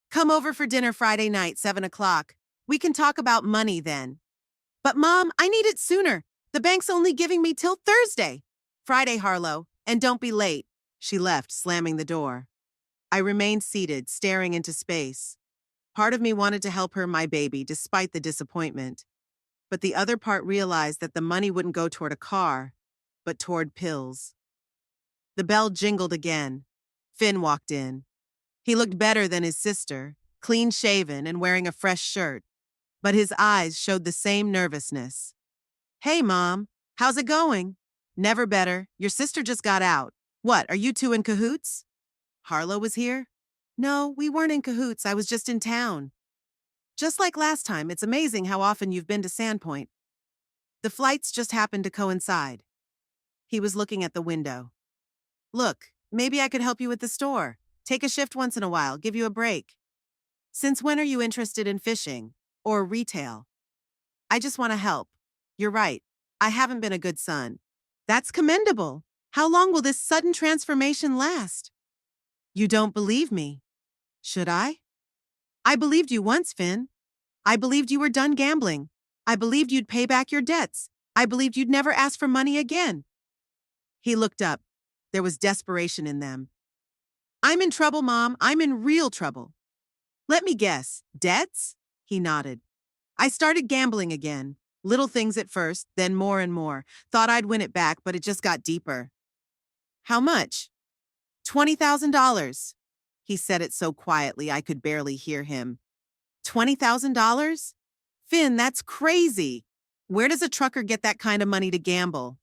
"Come over for dinner Friday night, 7 o'clock. We can talk about money then." "But Mom, I need it sooner. The bank's only giving me till Thursday." "Friday, Harlow, and don't be late." She left, slamming the door. I remained seated, staring into space. Part of me wanted to help her, my baby, despite the disappointment. But the other part realized that the money wouldn't go toward a car, but toward pills. The bell jingled again. Finn walked in. He looked better than his sister, clean-shaven and wearing a fresh shirt, but his eyes showed the same nervousness. "Hey, Mom. How's it going?" "Never better. Your sister just got out." "What, are you two in cahoots?" "Harlow was here?" "No, we weren't in cahoots. I was just in town." "Just like last time, it's amazing how often you've been to Sandpoint." "The flights just happened to coincide." He was looking at the window. "Look, maybe I could help you with the store. Take a shift once in a while, give you a break." "Since when are you interested in fishing? Or retail?" "I just want to help. You're right. I haven't been a good son." "That's commendable. How long will this sudden transformation last?" "You don't believe me." "Should I?" "I believed you once, Finn. I believed you were done gambling. I believed you'd pay back your debts. I believed you'd never ask for money again." He looked up. There was desperation in them. "I'm in trouble, Mom. I'm in real trouble." "Let me guess. Debts?" He nodded. "I started gambling again. Little things at first, then more and more. Thought I'd win it back, but it just got deeper." "How much?" $20,000. He said it so quietly I could barely hear him. $20,000? Finn, that's crazy. Where does a trucker get that kind of money to gamble?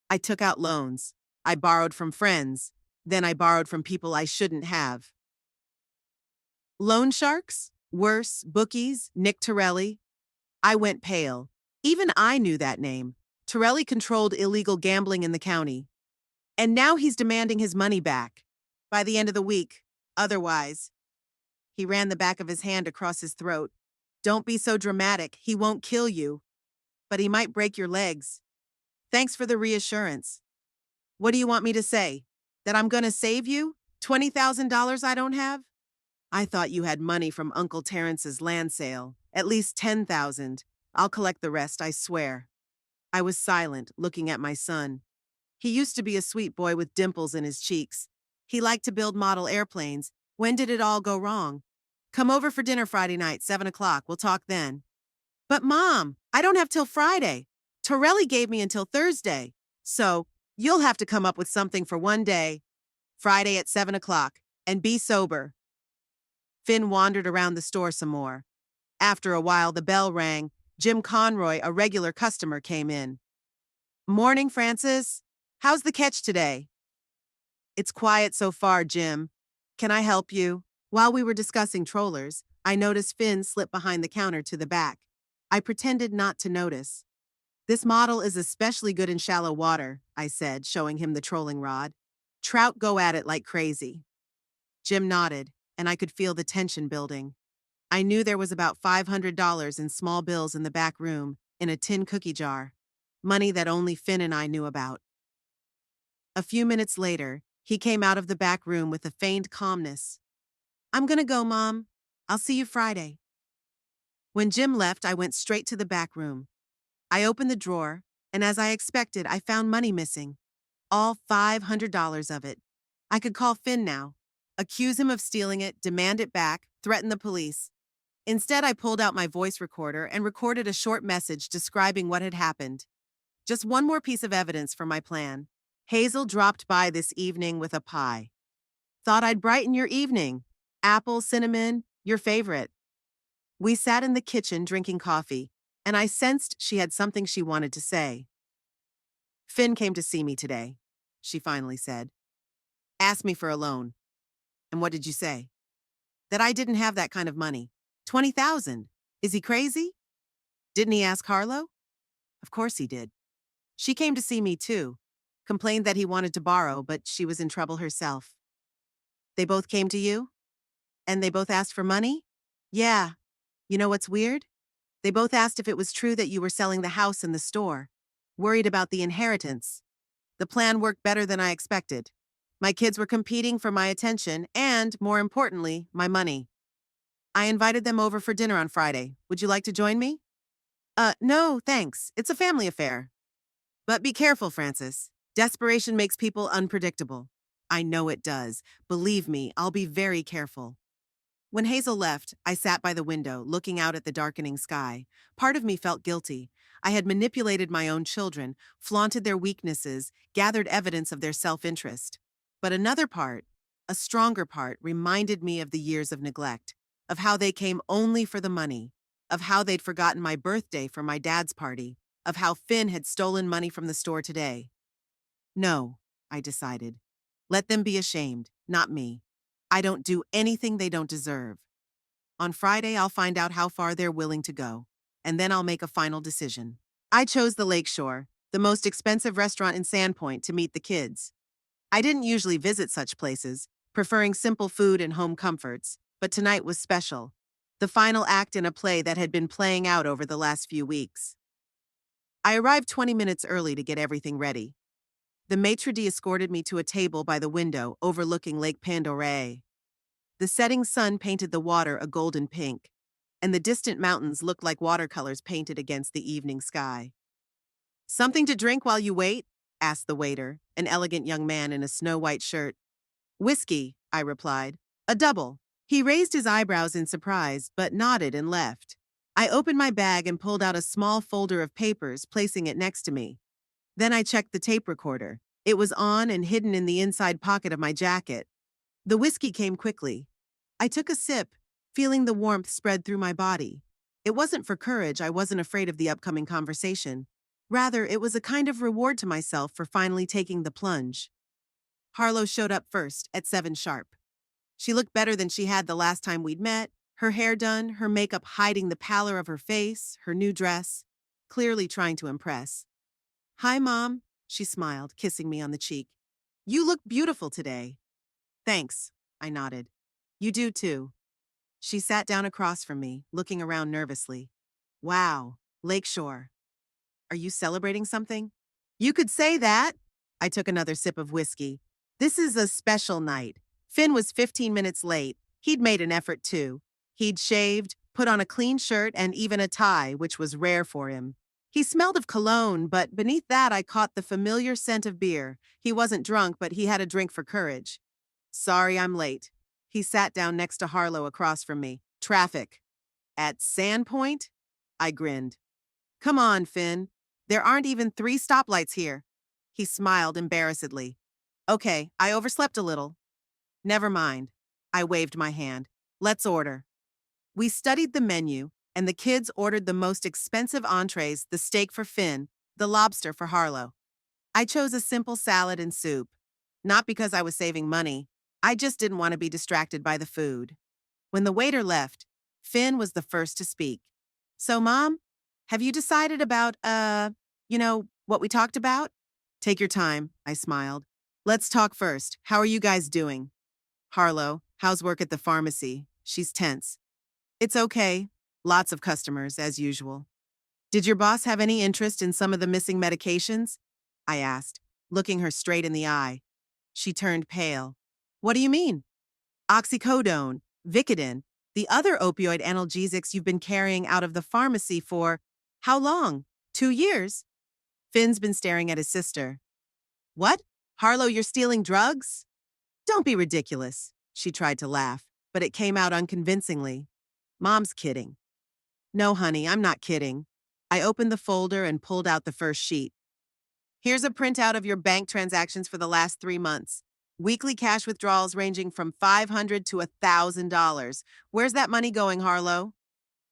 "I took out loans. I borrowed from friends. Then I borrowed from people I shouldn't have. Loan sharks? Worse, bookies, Nick Torelli. I went pale. Even I knew that name. Torelli controlled illegal gambling in the county. And now he's demanding his money back. By the end of the week. Otherwise. He ran the back of his hand across his throat. Don't be so dramatic. He won't kill you. But he might break your legs. Thanks for the reassurance. What do you want me to say? That I'm gonna save you? $20,000 I don't have? I thought you had money from Uncle Terrence's land sale. At least 10,000. I'll collect the rest, I swear. I was silent, looking at my son. He used to be a sweet boy with dimples in his cheeks. He liked to build model airplanes. When did it all go wrong? Come over for dinner Friday night, 7 o'clock. We'll talk then. But Mom, I don't have till Friday. Torelli gave me until Thursday. So, you'll have to come up with something for one day. Friday at 7 o'clock. And be sober. Finn wandered around the store some more. After a while, the bell rang. Jim Conroy, a regular customer, came in. Morning, Francis. How's the catch today? It's quiet so far, Jim. Can I help you? While we were discussing trollers, I noticed Finn slip behind the counter to the back. I pretended not to notice. This model is especially good in shallow water, I said, showing him the trolling rod. Trout go at it like crazy. Jim nodded, and I could feel the tension building. I knew there was about $500 in small bills in the back room, in a tin cookie jar. Money that only Finn and I knew about. A few minutes later, he came out of the back room with a feigned calmness. I'm gonna go, Mom. I'll see you Friday. When Jim left, I went straight to the back room. I opened the drawer, and as I expected, I found money missing. All $500 of it. I could call Finn now, accuse him of stealing it, demand it back, threaten the police. Instead, I pulled out my voice recorder and recorded a short message describing what had happened. Just one more piece of evidence for my plan. Hazel dropped by this evening with a pie. Thought I'd brighten your evening. Apple, cinnamon, your favorite. We sat in the kitchen drinking coffee, and I sensed she had something she wanted to say. Finn came to see me today, she finally said. Asked me for a loan. And what did you say? That I didn't have that kind of money. 20,000. Is he crazy? Didn't he ask Harlow? Of course he did. She came to see me too. Complained that he wanted to borrow, but she was in trouble herself. They both came to you? And they both asked for money? Yeah. You know what's weird? They both asked if it was true that you were selling the house and the store. Worried about the inheritance. The plan worked better than I expected. My kids were competing for my attention and, more importantly, my money. I invited them over for dinner on Friday. Would you like to join me? No, thanks. It's a family affair. But be careful, Francis. Desperation makes people unpredictable. I know it does. Believe me, I'll be very careful. When Hazel left, I sat by the window, looking out at the darkening sky. Part of me felt guilty. I had manipulated my own children, flaunted their weaknesses, gathered evidence of their self-interest. But another part, a stronger part, reminded me of the years of neglect, of how they came only for the money, of how they'd forgotten my birthday for my dad's party, of how Finn had stolen money from the store today. No, I decided. Let them be ashamed, not me. I don't do anything they don't deserve. On Friday, I'll find out how far they're willing to go, and then I'll make a final decision. I chose the Lakeshore, the most expensive restaurant in Sandpoint, to meet the kids. I didn't usually visit such places, preferring simple food and home comforts, but tonight was special. The final act in a play that had been playing out over the last few weeks. I arrived 20 minutes early to get everything ready. The maitre d' escorted me to a table by the window overlooking Lake Pandore. The setting sun painted the water a golden pink, and the distant mountains looked like watercolors painted against the evening sky. Something to drink while you wait? Asked the waiter, an elegant young man in a snow-white shirt. Whiskey, I replied. A double. He raised his eyebrows in surprise, but nodded and left. I opened my bag and pulled out a small folder of papers, placing it next to me. Then I checked the tape recorder. It was on and hidden in the inside pocket of my jacket. The whiskey came quickly. I took a sip, feeling the warmth spread through my body. It wasn't for courage. I wasn't afraid of the upcoming conversation. Rather, it was a kind of reward to myself for finally taking the plunge. Harlow showed up first, at 7 sharp. She looked better than she had the last time we'd met, her hair done, her makeup hiding the pallor of her face, her new dress, clearly trying to impress. "Hi, Mom," she smiled, kissing me on the cheek. "You look beautiful today." "Thanks," I nodded. "You do too." She sat down across from me, looking around nervously. "Wow, Lakeshore. Are you celebrating something?" "You could say that." I took another sip of whiskey. "This is a special night. Finn was 15 minutes late. He'd made an effort too. He'd shaved, put on a clean shirt, and even a tie, which was rare for him. He smelled of cologne, but beneath that I caught the familiar scent of beer. He wasn't drunk, but he had a drink for courage. Sorry I'm late." He sat down next to Harlow across from me. "Traffic." "At Sandpoint?" I grinned. "Come on, Finn. There aren't even 3 stoplights here." He smiled embarrassedly. "Okay, I overslept a little." "Never mind." I waved my hand. "Let's order." We studied the menu, and the kids ordered the most expensive entrees, the steak for Finn, the lobster for Harlow. I chose a simple salad and soup. Not because I was saving money. I just didn't want to be distracted by the food. When the waiter left, Finn was the first to speak. "So, Mom, have you decided about, what we talked about?" "Take your time," I smiled. "Let's talk first. How are you guys doing?" "Harlow, how's work at the pharmacy?" She's tense. "It's okay. Lots of customers, as usual." "Did your boss have any interest in some of the missing medications?" I asked, looking her straight in the eye. She turned pale. "What do you mean?" "Oxycodone, Vicodin, the other opioid analgesics you've been carrying out of the pharmacy for how long? 2 years?" Finn's been staring at his sister. "What? Harlow, you're stealing drugs?" "Don't be ridiculous." She tried to laugh, but it came out unconvincingly. "Mom's kidding." "No, honey, I'm not kidding." I opened the folder and pulled out the first sheet. "Here's a printout of your bank transactions for the last 3 months. Weekly cash withdrawals ranging from $500 to $1,000. Where's that money going, Harlow?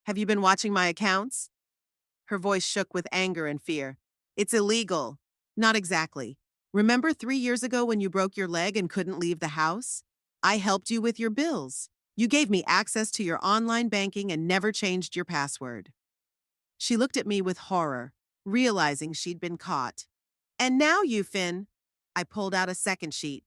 Have you been watching my accounts?" Her voice shook with anger and fear. "It's illegal." "Not exactly. Remember 3 years ago when you broke your leg and couldn't leave the house? I helped you with your bills. You gave me access to your online banking and never changed your password." She looked at me with horror, realizing she'd been caught. "And now you, Finn." I pulled out a second sheet.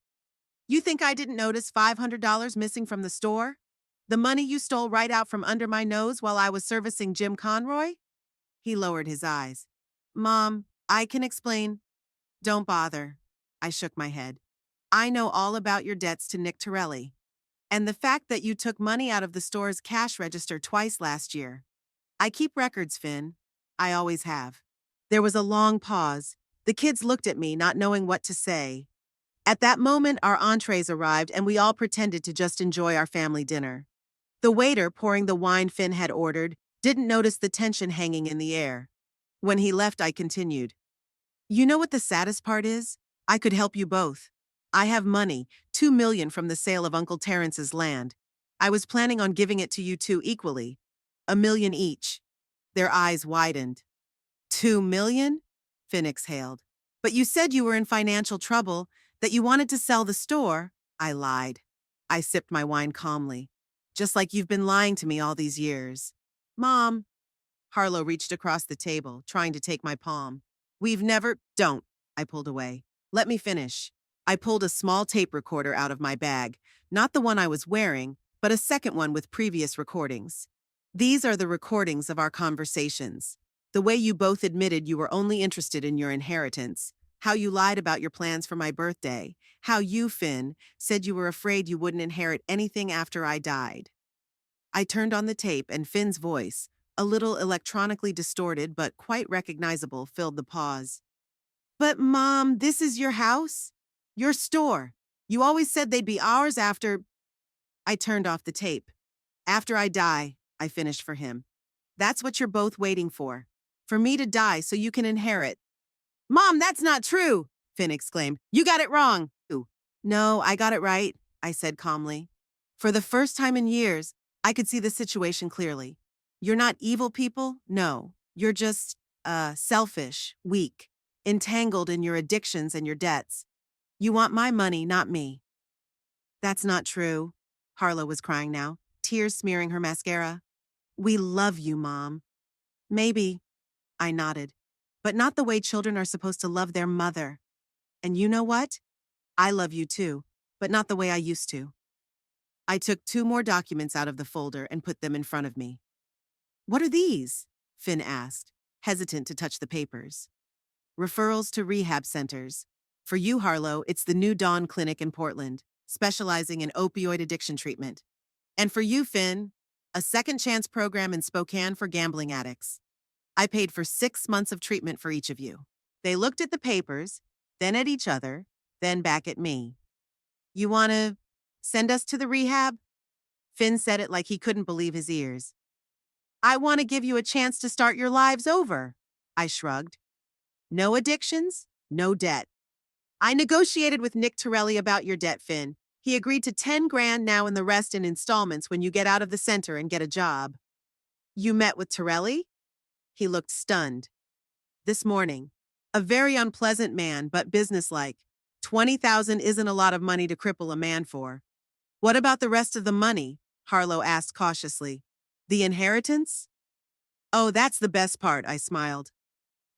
"You think I didn't notice $500 missing from the store? The money you stole right out from under my nose while I was servicing Jim Conroy?" He lowered his eyes. "Mom, I can explain." "Don't bother." I shook my head. "I know all about your debts to Nick Torelli. And the fact that you took money out of the store's cash register twice last year. I keep records, Finn. I always have." There was a long pause. The kids looked at me, not knowing what to say. At that moment, our entrees arrived, and we all pretended to just enjoy our family dinner. The waiter, pouring the wine Finn had ordered, didn't notice the tension hanging in the air. When he left, I continued. "You know what the saddest part is? I could help you both. I have money, $2 million from the sale of Uncle Terrence's land. I was planning on giving it to you two equally, $1 million each." Their eyes widened. $2 million? Finn exhaled. "But you said you were in financial trouble, that you wanted to sell the store." I lied. I sipped my wine calmly. "Just like you've been lying to me all these years." "Mom." Harlow reached across the table, trying to take my palm. "We've never—" "Don't." I pulled away. "Let me finish." I pulled a small tape recorder out of my bag, not the one I was wearing, but a second one with previous recordings. "These are the recordings of our conversations. The way you both admitted you were only interested in your inheritance. How you lied about your plans for my birthday. How you, Finn, said you were afraid you wouldn't inherit anything after I died." I turned on the tape, and Finn's voice, a little electronically distorted but quite recognizable, filled the pause. "But Mom, this is your house? Your store. You always said they'd be ours after—" I turned off the tape. "After I die," I finished for him. "That's what you're both waiting for. For me to die so you can inherit." "Mom, that's not true!" Finn exclaimed. "You got it wrong." "Ooh. No, I got it right," I said calmly. For the first time in years, I could see the situation clearly. You're not evil people, no. You're just, selfish, weak, entangled in your addictions and your debts. You want my money, not me. That's not true. Harlow was crying now, tears smearing her mascara. We love you, Mom. Maybe, I nodded. But not the way children are supposed to love their mother. And you know what? I love you too, but not the way I used to. I took 2 more documents out of the folder and put them in front of me. What are these? Finn asked, hesitant to touch the papers. Referrals to rehab centers. For you, Harlow, it's the New Dawn Clinic in Portland, specializing in opioid addiction treatment. And for you, Finn, a second chance program in Spokane for gambling addicts. I paid for 6 months of treatment for each of you. They looked at the papers, then at each other, then back at me. You want to send us to the rehab? Finn said it like he couldn't believe his ears. I want to give you a chance to start your lives over. I shrugged. No addictions, no debt. I negotiated with Nick Torelli about your debt, Finn. He agreed to 10 grand now and the rest in installments when you get out of the center and get a job. You met with Torelli? He looked stunned. This morning. A very unpleasant man, but businesslike. 20,000 isn't a lot of money to cripple a man for. What about the rest of the money? Harlow asked cautiously. The inheritance? Oh, that's the best part, I smiled.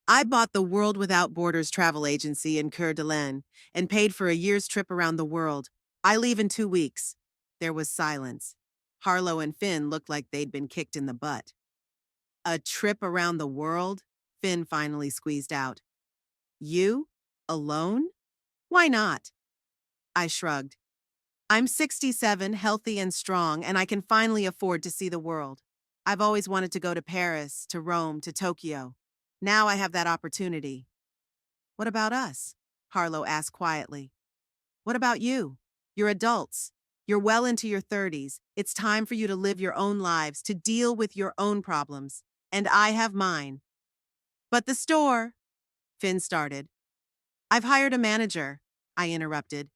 I bought the World Without Borders travel agency in Coeur d'Alene and paid for a year's trip around the world. I leave in 2 weeks. There was silence. Harlow and Finn looked like they'd been kicked in the butt. A trip around the world? Finn finally squeezed out. You? Alone? Why not? I shrugged. I'm 67, healthy and strong, and I can finally afford to see the world. I've always wanted to go to Paris, to Rome, to Tokyo. Now I have that opportunity. What about us? Harlow asked quietly. What about you? You're adults. You're well into your 30s. It's time for you to live your own lives, to deal with your own problems. And I have mine. But the store, Finn started. I've hired a manager, I interrupted.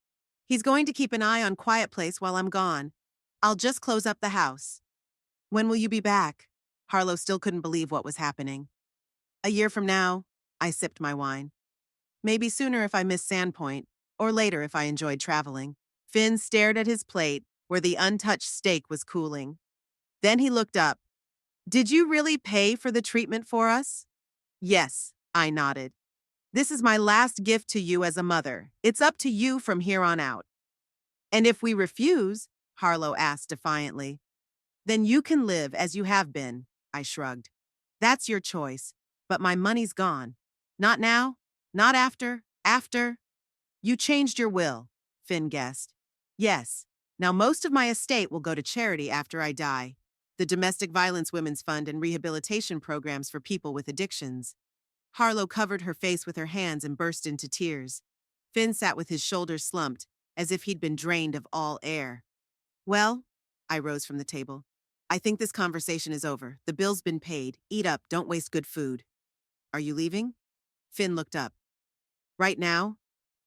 He's going to keep an eye on Quiet Place while I'm gone. I'll just close up the house. When will you be back? Harlow still couldn't believe what was happening. A year from now, I sipped my wine. Maybe sooner if I missed Sandpoint, or later if I enjoyed traveling. Finn stared at his plate, where the untouched steak was cooling. Then he looked up. Did you really pay for the treatment for us? Yes, I nodded. This is my last gift to you as a mother. It's up to you from here on out. And if we refuse, Harlow asked defiantly, then you can live as you have been, I shrugged. That's your choice, but my money's gone. Not now, not after. You changed your will, Finn guessed. Yes, now most of my estate will go to charity after I die. The Domestic Violence Women's Fund and rehabilitation programs for people with addictions. Harlow covered her face with her hands and burst into tears. Finn sat with his shoulders slumped, as if he'd been drained of all air. Well, I rose from the table. I think this conversation is over. The bill's been paid. Eat up, don't waste good food. Are you leaving? Finn looked up. Right now?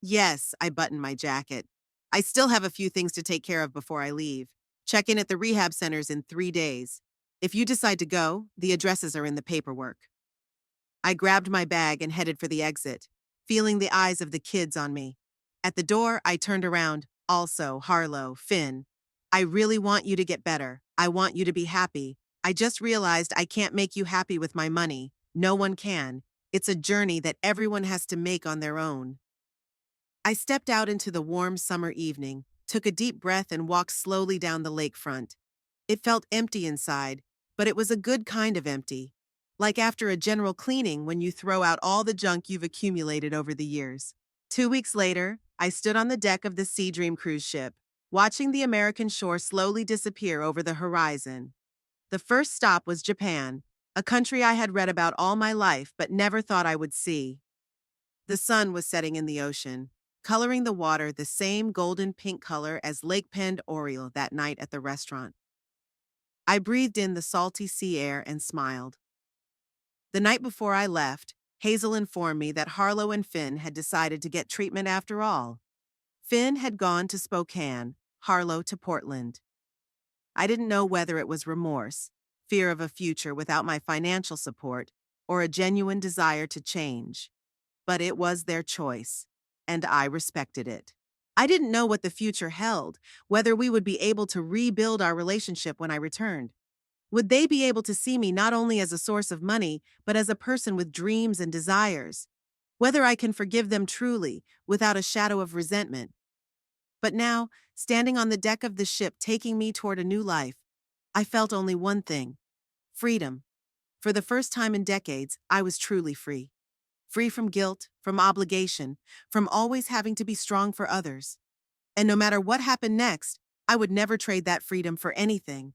Yes, I buttoned my jacket. I still have a few things to take care of before I leave. Check in at the rehab centers in 3 days. If you decide to go, the addresses are in the paperwork. I grabbed my bag and headed for the exit, feeling the eyes of the kids on me. At the door, I turned around. Also, Harlow, Finn. I really want you to get better. I want you to be happy. I just realized I can't make you happy with my money. No one can. It's a journey that everyone has to make on their own. I stepped out into the warm summer evening, took a deep breath and walked slowly down the lakefront. It felt empty inside, but it was a good kind of empty. Like after a general cleaning when you throw out all the junk you've accumulated over the years. 2 weeks later, I stood on the deck of the Sea Dream cruise ship, watching the American shore slowly disappear over the horizon. The first stop was Japan, a country I had read about all my life but never thought I would see. The sun was setting in the ocean, coloring the water the same golden pink color as Lake Pend Oriole that night at the restaurant. I breathed in the salty sea air and smiled. The night before I left, Hazel informed me that Harlow and Finn had decided to get treatment after all. Finn had gone to Spokane, Harlow to Portland. I didn't know whether it was remorse, fear of a future without my financial support, or a genuine desire to change. But it was their choice. and I respected it. I didn't know what the future held, whether we would be able to rebuild our relationship when I returned. Would they be able to see me not only as a source of money, but as a person with dreams and desires? Whether I can forgive them truly, without a shadow of resentment. But now, standing on the deck of the ship taking me toward a new life, I felt only one thing: freedom. For the first time in decades, I was truly free. Free from guilt, from obligation, from always having to be strong for others. And no matter what happened next, I would never trade that freedom for anything.